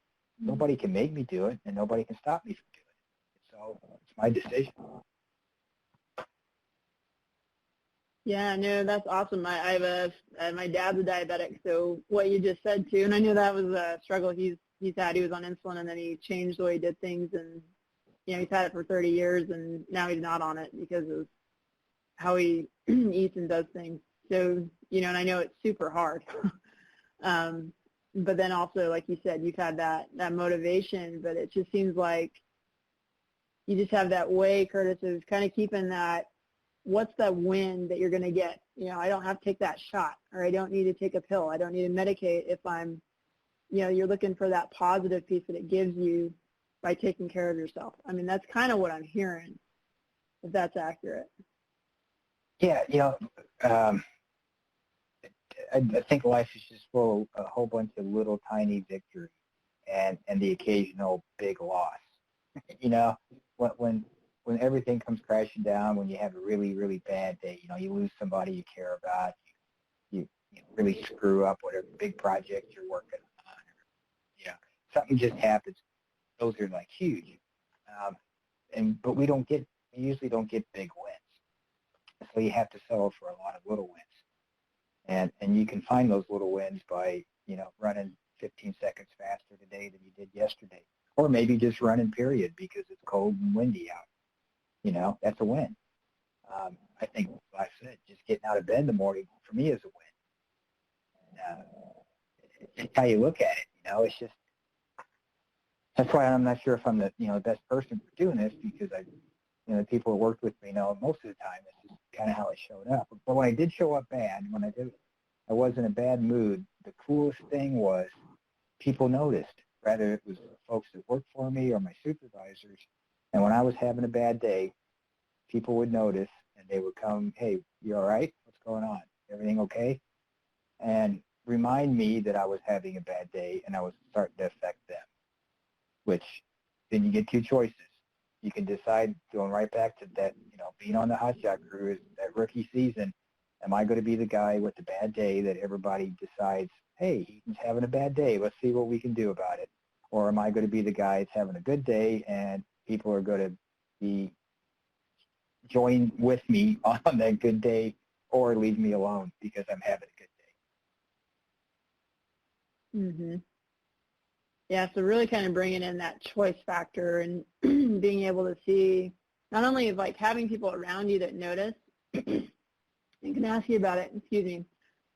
nobody can make me do it, and nobody can stop me from doing it. So it's my decision. Yeah, no, that's awesome. My dad's a diabetic, so what you just said too, and I knew that was a struggle he's had. He was on insulin, and then he changed the way he did things, and he's had it for 30 years, and now he's not on it because of how he eats and does things. So, and I know it's super hard. But then also, like you said, you've had that motivation, but it just seems like you just have that way, Curtis, of kind of keeping that, what's the win that you're going to get? You know, I don't have to take that shot, or I don't need to take a pill. I don't need to medicate if I'm, you know, you're looking for that positive piece that it gives you by taking care of yourself. I mean, that's kind of what I'm hearing, if that's accurate. Yeah, you know, I think life is just full of a whole bunch of little tiny victories and the occasional big loss. You know, when everything comes crashing down, when you have a really, really bad day, you know, you lose somebody you care about, you really screw up whatever big project you're working on, you know, something just happens. Those are like huge. But we usually don't get big wins. So you have to settle for a lot of little wins. And you can find those little wins by, you know, running 15 seconds faster today than you did yesterday. Or maybe just running, period, because it's cold and windy out. You know, that's a win. I think, like I said, just getting out of bed in the morning for me is a win. It's how you look at it. You know, it's just, that's why I'm not sure if I'm the, you know, best person for doing this, because you know, the people who worked with me know most of the time this is kind of how I showed up. But when I did show up bad, I was in a bad mood, the coolest thing was people noticed, whether it was folks that worked for me or my supervisors. And when I was having a bad day, people would notice and they would come, hey, you all right? What's going on? Everything okay? And remind me that I was having a bad day and I was starting to affect them, which then you get two choices. You can decide, going right back to that, you know, being on the hotshot crew is that rookie season. Am I going to be the guy with the bad day that everybody decides, hey, he's having a bad day, let's see what we can do about it? Or am I going to be the guy that's having a good day and people are going to be join with me on that good day, or leave me alone because I'm having a good day? Mm-hmm. Yeah, so really kind of bringing in that choice factor and being able to see not only like having people around you that notice and can ask you about it, excuse me,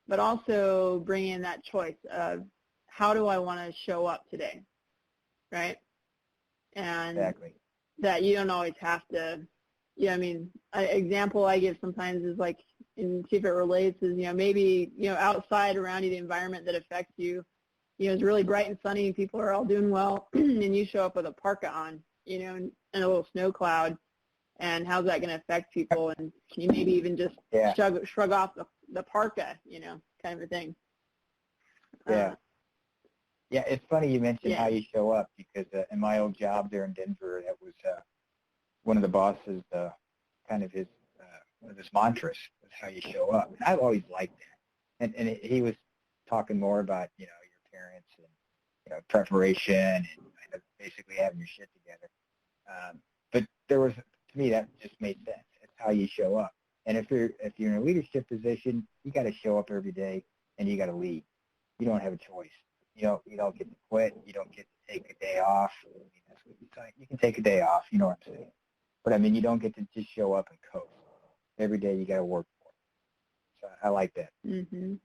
but also bringing in that choice of how do I want to show up today, right? And Exactly. that you don't always have to, yeah, I mean, example I give sometimes is like, and see if it relates, is, you know, maybe, you know, outside around you, the environment that affects you, you know, it's really bright and sunny and people are all doing well and you show up with a parka on, you know, and a little snow cloud, and how's that going to affect people? And can you maybe even just shrug off the parka, you know, kind of a thing. Yeah. Yeah, it's funny you mentioned how you show up, because in my old job there in Denver, that was one of the bosses, kind of one of his mantras was how you show up. And I've always liked that. And he was talking more about, you know, your parents and, you know, preparation and kind of basically having your shit together. But there was, to me, that just made sense. It's how you show up. And if you're in a leadership position, you got to show up every day and you got to lead. You don't have a choice. You don't get to quit. You don't get to take a day off. I mean, that's what you say. You can take a day off. You know what I'm saying? But I mean, you don't get to just show up and coast. Every day you got to work for it. So I like that. Mm-hmm.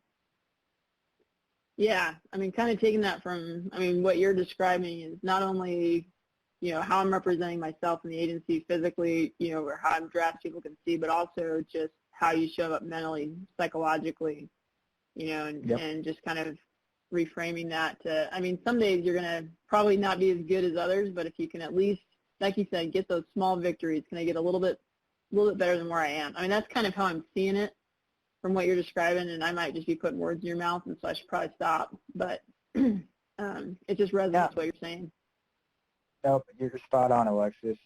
Yeah, I mean, kind of taking that from, I mean, what you're describing is not only, you know, how I'm representing myself in the agency physically, you know, or how I'm dressed, people can see, but also just how you show up mentally, psychologically, you know, and just kind of reframing that to, I mean, some days you're going to probably not be as good as others, but if you can at least, like you said, get those small victories, can I get a little bit better than where I am? I mean, that's kind of how I'm seeing it from what you're describing, and I might just be putting words in your mouth, and so I should probably stop, but it just resonates what you're saying. No, you're spot on, Alexis,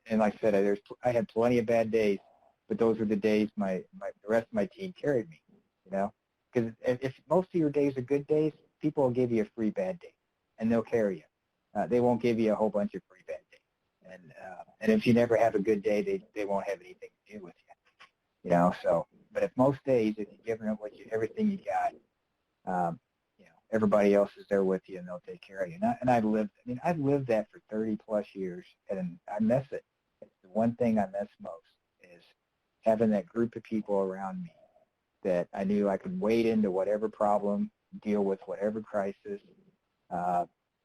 and like I said, I had plenty of bad days, but those were the days the rest of my team carried me, you know, because if most of your days are good days, people will give you a free bad day, and they'll carry you. They won't give you a whole bunch of free bad days, and if you never have a good day, they won't have anything to do with you, you know. So, but if most days, if you're giving everything you got, you know, everybody else is there with you, and they'll take care of you. And I've lived that for 30 plus years, and I miss it. It's the one thing I miss most is having that group of people around me that I knew I could wade into whatever problem, deal with whatever crisis,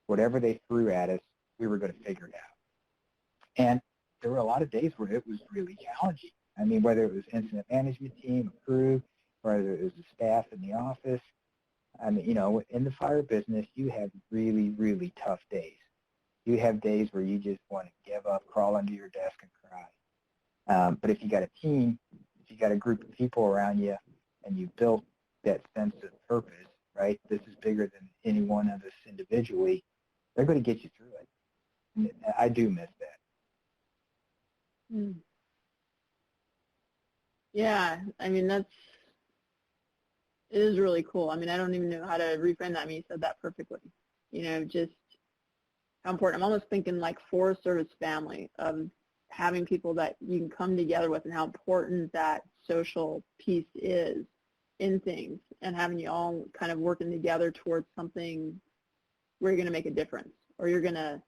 whatever they threw at us, we were going to figure it out. And were a lot of days where it was really challenging. I mean, whether it was incident management team, a crew, whether it was the staff in the office. I mean, in the fire business, you have really, really tough days. You have days where you just want to give up, crawl under your desk and cry. But if you got a team, if you got a group of people around you, and you built that sense of purpose, right? This is bigger than any one of us individually. They're going to get you through it. And I do miss that. Mm. Yeah, I mean, it is really cool. I mean, I don't even know how to reframe that. I mean, you said that perfectly. Just how important. I'm almost thinking like Forest Service family, of having people that you can come together with, and how important that social piece is in things, and having you all kind of working together towards something where you're going to make a difference, or you're going to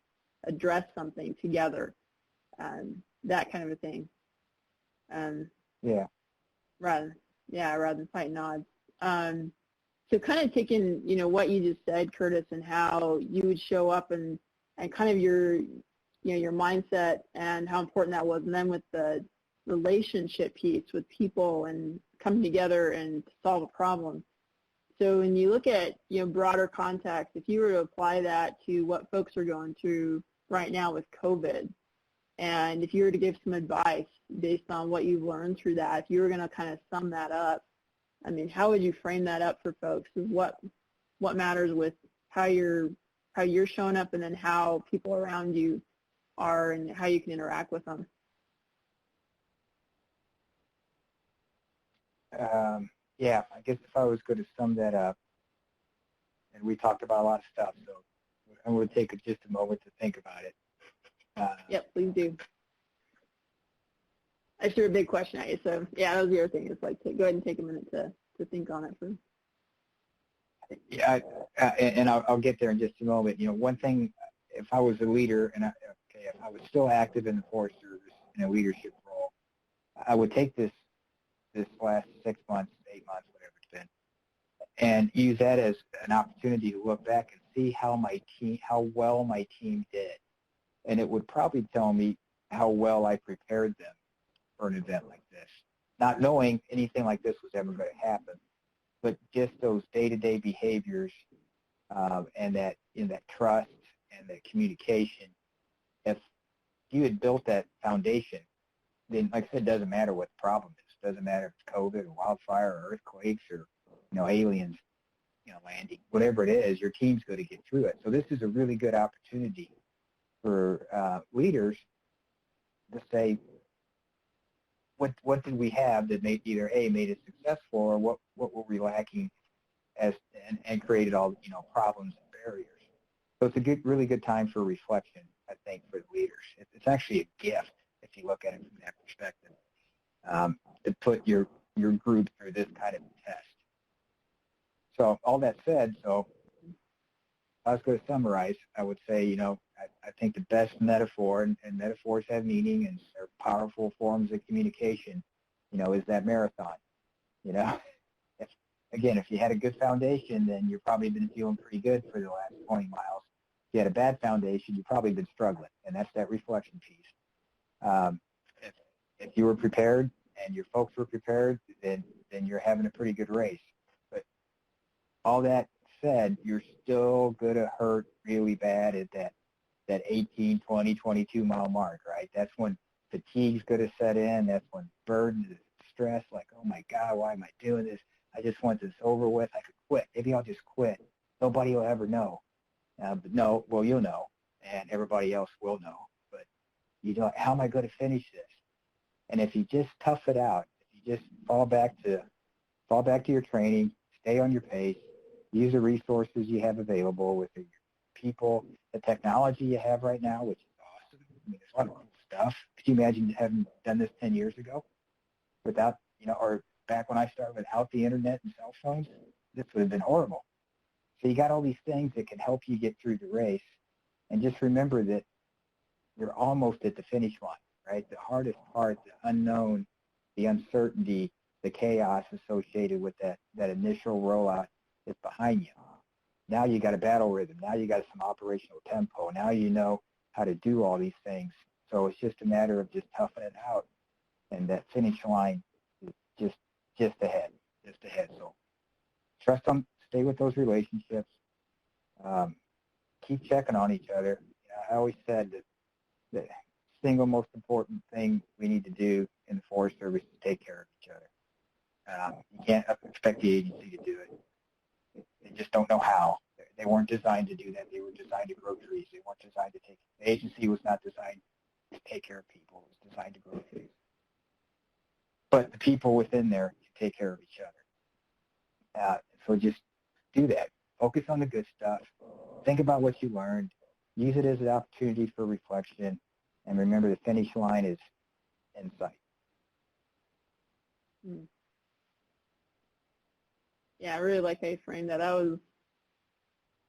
address something together, that kind of a thing. Yeah. Rather than fighting odds. So kind of taking, what you just said, Curtis, and how you would show up, and kind of your mindset and how important that was, and then with the relationship piece with people and coming together and to solve a problem. So when you look at, broader context, if you were to apply that to what folks are going through right now with COVID, and if you were to give some advice based on what you've learned through that, if you were going to kind of sum that up, I mean, how would you frame that up for folks? What matters with how you're showing up, and then how people around you are, and how you can interact with them? Yeah, I guess if I was going to sum that up, and we talked about a lot of stuff, so I'm going to take just a moment to think about it. Yep, please do. I threw a big question at you, so yeah, that was the other thing. It's like, go ahead and take a minute to think on it. Yeah, and I'll get there in just a moment. One thing, if I was a leader, and if I was still active in the Forest Service in a leadership role, I would take this last 6 months, 8 months, whatever it's been, and use that as an opportunity to look back and see how well my team did. And it would probably tell me how well I prepared them for an event like this, not knowing anything like this was ever going to happen, but just those day-to-day behaviors, and that trust and that communication. If you had built that foundation, then, like I said, it doesn't matter what the problem is. It doesn't matter if it's COVID or wildfire or earthquakes or aliens, landing. Whatever it is, your team's going to get through it. So this is a really good opportunity for leaders to say, what did we have that made it successful, or what were we lacking and created all problems and barriers. So it's a really good time for reflection, I think, for the leaders. It's actually a gift if you look at it from that perspective, to put your group through this kind of test. So all that said, so if I was going to summarize, I would say, I think the best metaphor, and metaphors have meaning and are powerful forms of communication, is that marathon. If you had a good foundation, then you've probably been feeling pretty good for the last 20 miles. If you had a bad foundation, you've probably been struggling, and that's that reflection piece. If you were prepared and your folks were prepared, then you're having a pretty good race. But all that said, you're still going to hurt really bad at that 18, 20, 22 mile mark, right? That's when fatigue's going to set in. That's when burden, stress, like, oh my God, why am I doing this? I just want this over with. I could quit. Maybe I'll just quit. Nobody will ever know. But no, well, you'll know, and everybody else will know. But how am I going to finish this? And if you just tough it out, if you just fall back to your training, stay on your pace, use the resources you have available with your people, the technology you have right now, which is awesome. I mean, there's a lot of cool stuff. Could you imagine having done this 10 years ago without, or back when I started without the internet and cell phones? This would have been horrible. So you got all these things that can help you get through the race. And just remember that you're almost at the finish line, right? The hardest part, the unknown, the uncertainty, the chaos associated with that initial rollout is behind you. Now you got a battle rhythm. Now you got some operational tempo. Now you know how to do all these things So it's just a matter of just toughing it out, and that finish line is just ahead, just ahead. So trust them, stay with those relationships, keep checking on each other. I always said that the single most important thing we need to do in the Forest Service is take care of each other. You can't expect the agency to do it. They just don't know how. They weren't designed to do that. They were designed to grow trees. They weren't designed to take. The agency was not designed to take care of people. It was designed to grow trees. But the people within there can take care of each other. So just do that. Focus on the good stuff. Think about what you learned. Use it as an opportunity for reflection. And remember, the finish line is in sight. Yeah, I really like how you framed that.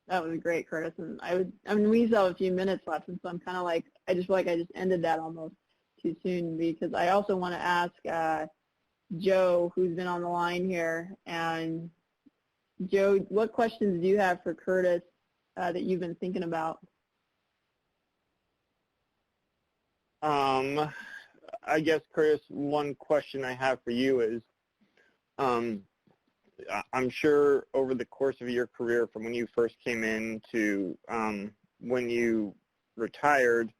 That was great, Curtis. And we still have a few minutes left, and so I'm kind of like, I just feel like I just ended that almost too soon, because I also want to ask Joe, who's been on the line here. And Joe, what questions do you have for Curtis that you've been thinking about? I guess, Curtis, one question I have for you is, I'm sure over the course of your career, from when you first came in to when you retired,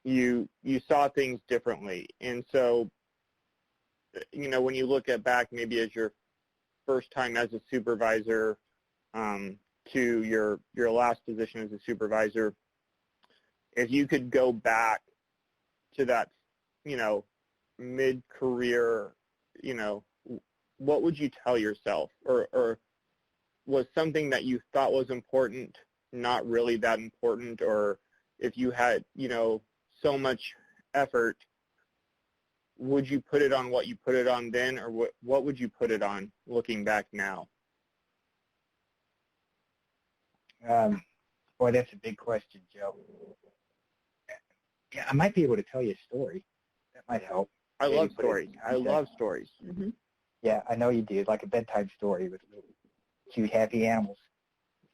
you saw things differently. And so, when you look at back maybe as your first time as a supervisor to your last position as a supervisor, if you could go back to that, mid-career, what would you tell yourself? Or was something that you thought was important not really that important? Or if you had, so much effort, would you put it on what you put it on then, or what would you put it on looking back now? Boy, that's a big question, Joe. Yeah, I might be able to tell you a story. That might help. I love stories. I love stories. Mm-hmm. Yeah, I know you do. Like a bedtime story with little cute, happy animals.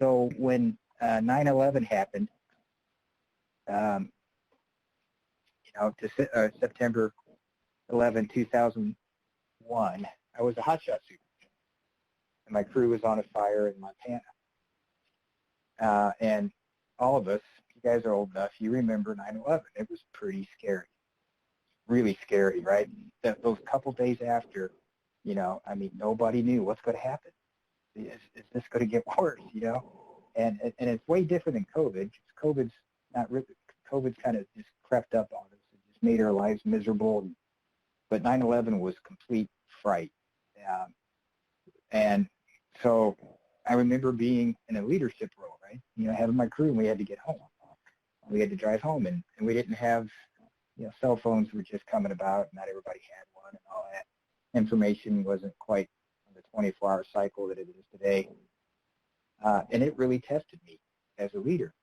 So when 9/11 happened, September 11, 2001, I was a hotshot supervisor, and my crew was on a fire in Montana. And all of us, you guys are old enough, you remember 9/11. It was pretty scary, really scary, right? Those couple days after, nobody knew what's going to happen. Is this going to get worse, And it's way different than COVID. COVID's not really, COVID's kind of just crept up on us. It just made our lives miserable. But 9/11 was complete fright. And so I remember being in a leadership role, right? Having my crew, and we had to get home. We had to drive home, and we didn't have, cell phones were just coming about. Not everybody had one, and all that information wasn't quite on the 24-hour cycle that it is today. And it really tested me as a leader.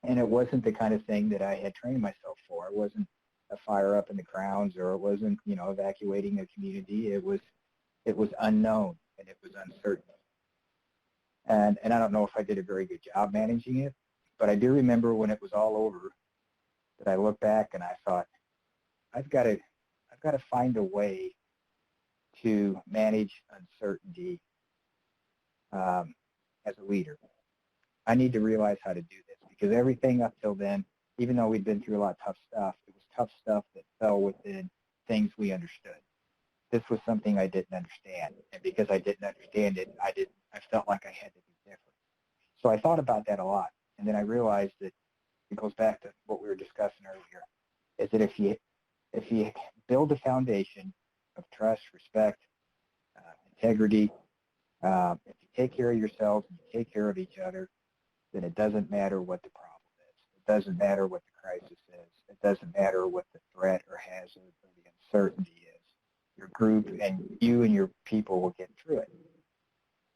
And it wasn't the kind of thing that I had trained myself for. It wasn't a fire up in the grounds, or it wasn't, evacuating a community. It was unknown, and it was uncertain. And I don't know if I did a very good job managing it, but I do remember when it was all over that I looked back and I thought, I've got to find a way to manage uncertainty as a leader. I need to realize how to do this, because everything up till then, even though we'd been through a lot of tough stuff, it was tough stuff that fell within things we understood. This was something I didn't understand, and because I didn't understand it, I felt like I had to be different. So I thought about that a lot, and then I realized that it goes back to what we were discussing earlier, is that if you build a foundation of trust, respect, integrity, if you take care of yourselves and you take care of each other, then it doesn't matter what the problem is. It doesn't matter what the crisis is. It doesn't matter what the threat or hazard or the uncertainty is. Your group and you and your people will get through it.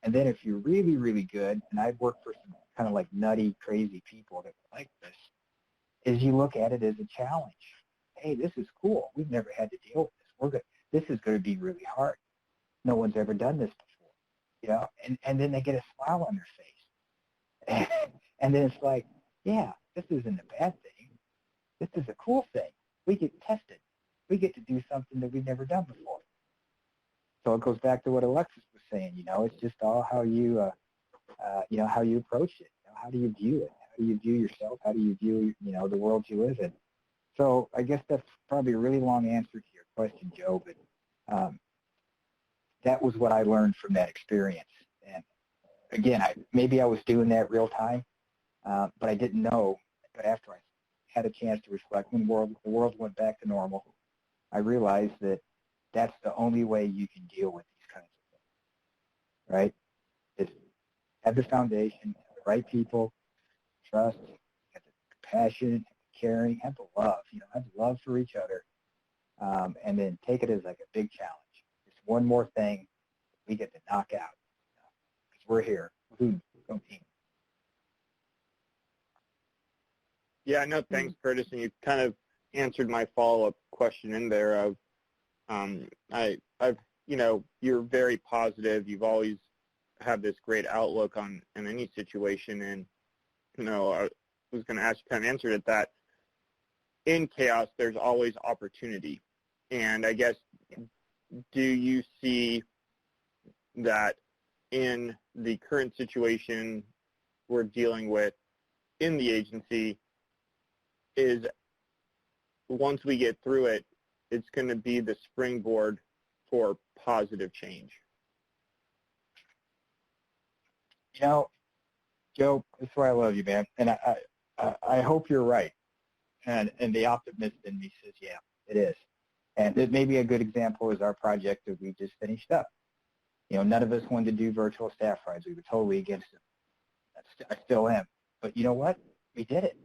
And then if you're really, really good, and I've worked for some kind of like nutty, crazy people that like this, is you look at it as a challenge. Hey, this is cool. We've never had to deal with this. We're good. This is going to be really hard. No one's ever done this before, and then they get a smile on their face. And then it's like, yeah, this isn't a bad thing. this is a cool thing. We get tested. We get to do something that we've never done before. So it goes back to what Alexis was saying. It's just all how you, how you approach it. How do you view it? How do you view yourself? How do you view, the world you live in? So I guess that's probably a really long answer to your question, Joe, but that was what I learned from that experience. And again, maybe I was doing that real time, but I didn't know. But after I had a chance to reflect, when the world went back to normal, I realized that that's the only way you can deal with these kinds of things, right? Is have the foundation, have the right people, trust, have the compassion, caring, have the love, have love for each other, and then take it as like a big challenge. Just one more thing we get to knock out, because we're here. Go team. Yeah, no, thanks, Curtis. And you kind of answered my follow-up question in there of, you're very positive. You've always had this great outlook on in any situation. And, I was going to ask you, kind of answered it, that in chaos, there's always opportunity. And I guess, do you see that in the current situation we're dealing with in the agency is once we get through it, it's going to be the springboard for positive change? Joe, that's why I love you, man. And I hope you're right. And the optimist in me says, yeah, it is. And it may be a good example is our project that we just finished up. None of us wanted to do virtual staff rides. We were totally against it. I still am. But you know what? We did it.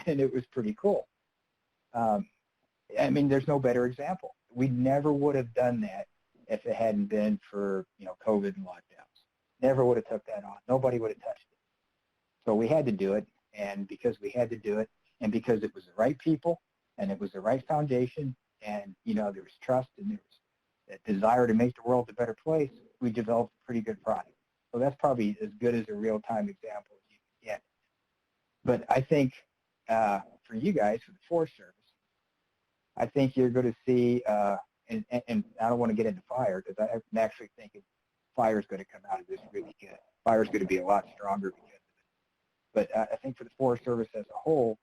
And it was pretty cool. There's no better example. We never would have done that if it hadn't been for, COVID and lockdowns. Never would have took that on. Nobody would have touched it. So we had to do it. And because we had to do it, and because it was the right people, and it was the right foundation, and, there was trust, and there was a desire to make the world a better place, we developed a pretty good product. So that's probably as good as a real-time example as you can get. But I think for you guys, for the Forest Service, I think you're going to see, and I don't want to get into fire because I'm actually thinking fire is going to come out of this really good. Fire is going to be a lot stronger because of it. But I think for the Forest Service as a whole,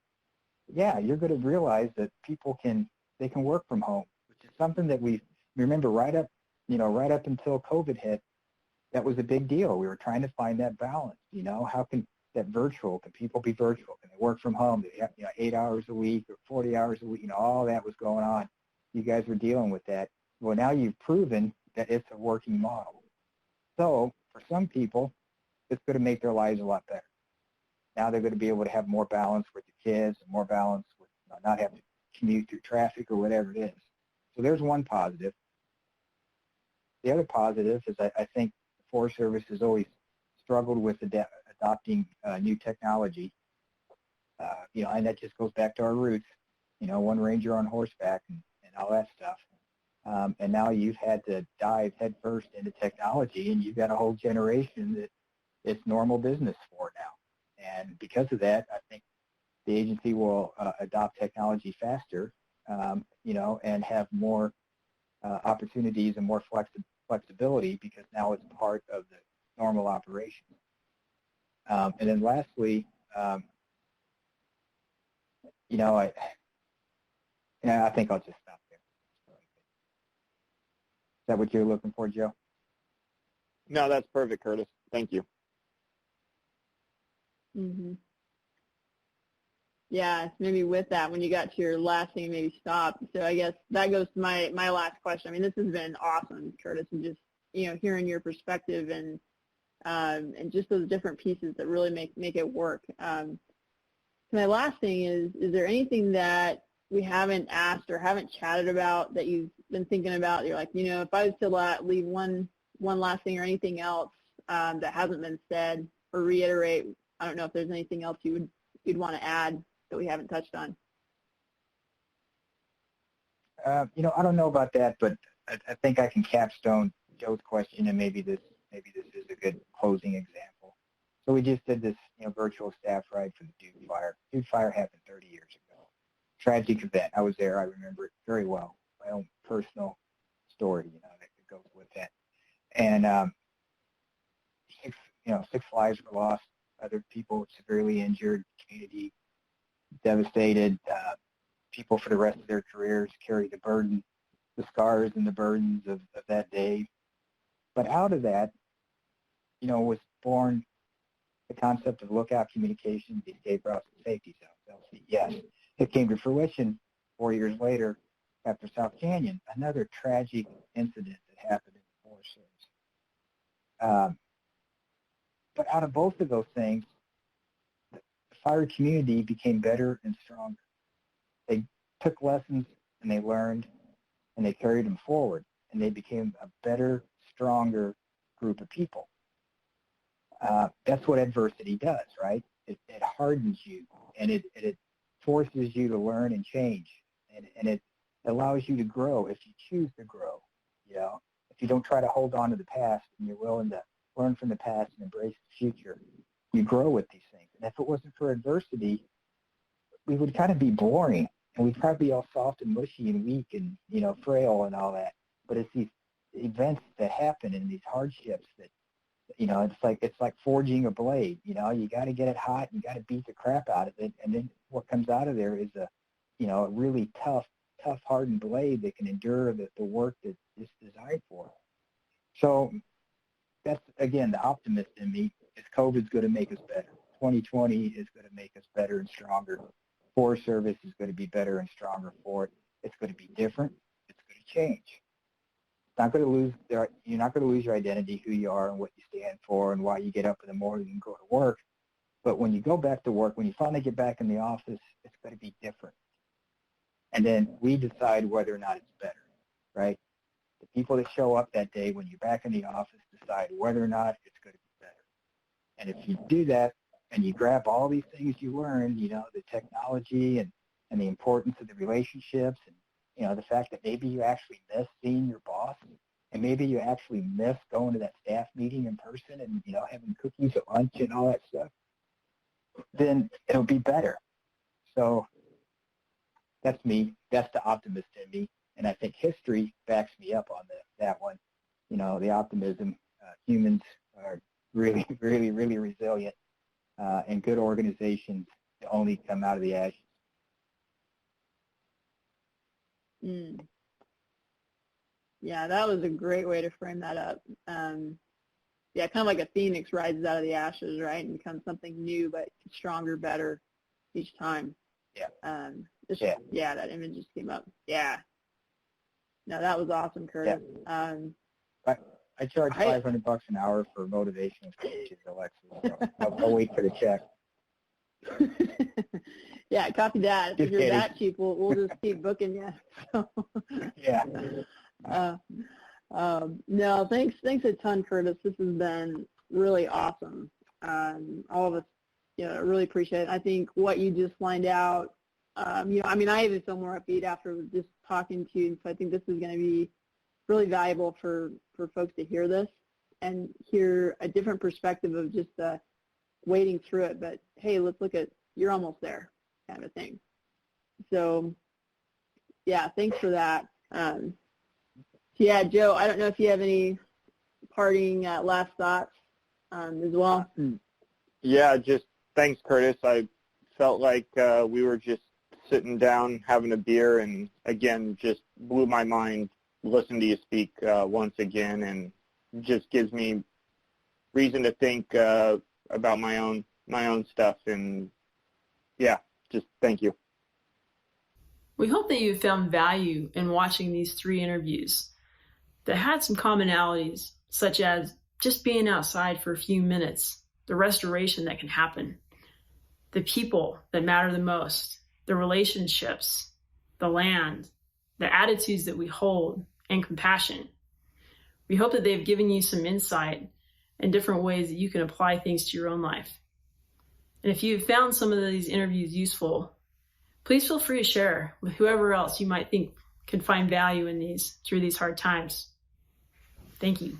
yeah, you're going to realize that people can work from home, which is something that we remember right up until COVID hit. That was a big deal. We were trying to find that balance. How can can people be virtual? Can they work from home? They have 8 hours a week or 40 hours a week? All that was going on. You guys were dealing with that. Well, now you've proven that it's a working model. So for some people, it's going to make their lives a lot better. Now they're going to be able to have more balance with the kids and more balance with not having to commute through traffic or whatever it is. So there's one positive. The other positive is I think the Forest Service has always struggled with adopting new technology. And that just goes back to our roots. One ranger on horseback and all that stuff. And now you've had to dive headfirst into technology, and you've got a whole generation that it's normal business for now. And because of that, I think the agency will adopt technology faster, and have more opportunities and more flexibility because now it's part of the normal operation. And then lastly, I think I'll just stop there. Is that what you're looking for, Joe? No, that's perfect, Curtis. Thank you. Mm-hmm. Yeah, maybe with that, when you got to your last thing, maybe stop. So I guess that goes to my last question. This has been awesome, Curtis, and just hearing your perspective and just those different pieces that really make it work. My last thing is there anything that we haven't asked or haven't chatted about that you've been thinking about? You're like, if I was to leave one last thing or anything else that hasn't been said or reiterate, I don't know if there's anything else you'd want to add that we haven't touched on. I don't know about that, but I think I can capstone Joe's question, and maybe this is a good closing example. So we just did this, virtual staff ride for the Dude Fire. Dude Fire happened 30 years ago. tragic event. I was there. I remember it very well. My own personal story, that goes with that. And 6 lives were lost. Other people severely injured. Community devastated. People for the rest of their careers carry the burden, the scars and the burdens of that day. But out of that, was born the concept of lookout communications, escape routes, and safety zones, LCES. It came to fruition 4 years later after South Canyon, another tragic incident that happened in the Forest Service. But out of both of those things, the fire community became better and stronger. They took lessons and they learned and they carried them forward, and they became a better, stronger group of people. That's what adversity does, right? It hardens you, and it forces you to learn and change, and it allows you to grow if you choose to grow. If you don't try to hold on to the past and you're willing to learn from the past and embrace the future, you grow with these things. And if it wasn't for adversity, we would kind of be boring, and we'd probably be all soft and mushy and weak and frail and all that. But it's these events that happen and these hardships that it's like forging a blade. You got to get it hot. You got to beat the crap out of it, and then what comes out of there is a really tough, hardened blade that can endure the work that it's designed for. So that's, again, the optimist in me. Is COVID's going to make us better. 2020 is going to make us better and stronger. Forest Service is going to be better and stronger for it. It's going to be different. It's going to change. You're not going to lose your identity, who you are and what you stand for and why you get up in the morning and go to work. But when you go back to work, when you finally get back in the office, it's going to be different. And then we decide whether or not it's better, right? The people that show up that day when you're back in the office decide whether or not it's going to be better. And if you do that and you grab all these things you learned, the technology and the importance of the relationships and the fact that maybe you actually miss seeing your boss, and maybe you actually miss going to that staff meeting in person and, having cookies at lunch and all that stuff, then it'll be better. So that's me. That's the optimist in me. And I think history backs me up on that one. The optimism. Humans are really, really, really resilient, and good organizations only come out of the ashes. Yeah, that was a great way to frame that up. Yeah, kind of like a phoenix rises out of the ashes, right, and becomes something new, but stronger, better each time. Yeah. Yeah, that image just came up. Yeah. No, that was awesome, Curtis. Yeah. I charge $500 an hour for motivational coaches, Alexis. So I'll wait for the check. Yeah, copy that. If you're that cheap, we'll just keep booking you. So. Yeah. No, thanks a ton, Curtis. This has been really awesome. All of us, really appreciate it. I think what you just lined out, I even feel more upbeat after just talking to you, and so I think this is going to be really valuable for folks to hear this and hear a different perspective of just wading through it. But hey, let's look at, you're almost there kind of thing. So yeah, thanks for that. Yeah, Joe, I don't know if you have any parting last thoughts as well. Yeah, just thanks, Curtis. I felt like we were just sitting down having a beer, and again, just blew my mind listening to you speak once again, and just gives me reason to think about my own stuff. And yeah, just thank you. We hope that you found value in watching these 3 interviews that had some commonalities, such as just being outside for a few minutes, the restoration that can happen, the people that matter the most, the relationships, the land, the attitudes that we hold, and compassion. We hope that they've given you some insight and different ways that you can apply things to your own life. And if you've found some of these interviews useful, please feel free to share with whoever else you might think can find value in these through these hard times. Thank you.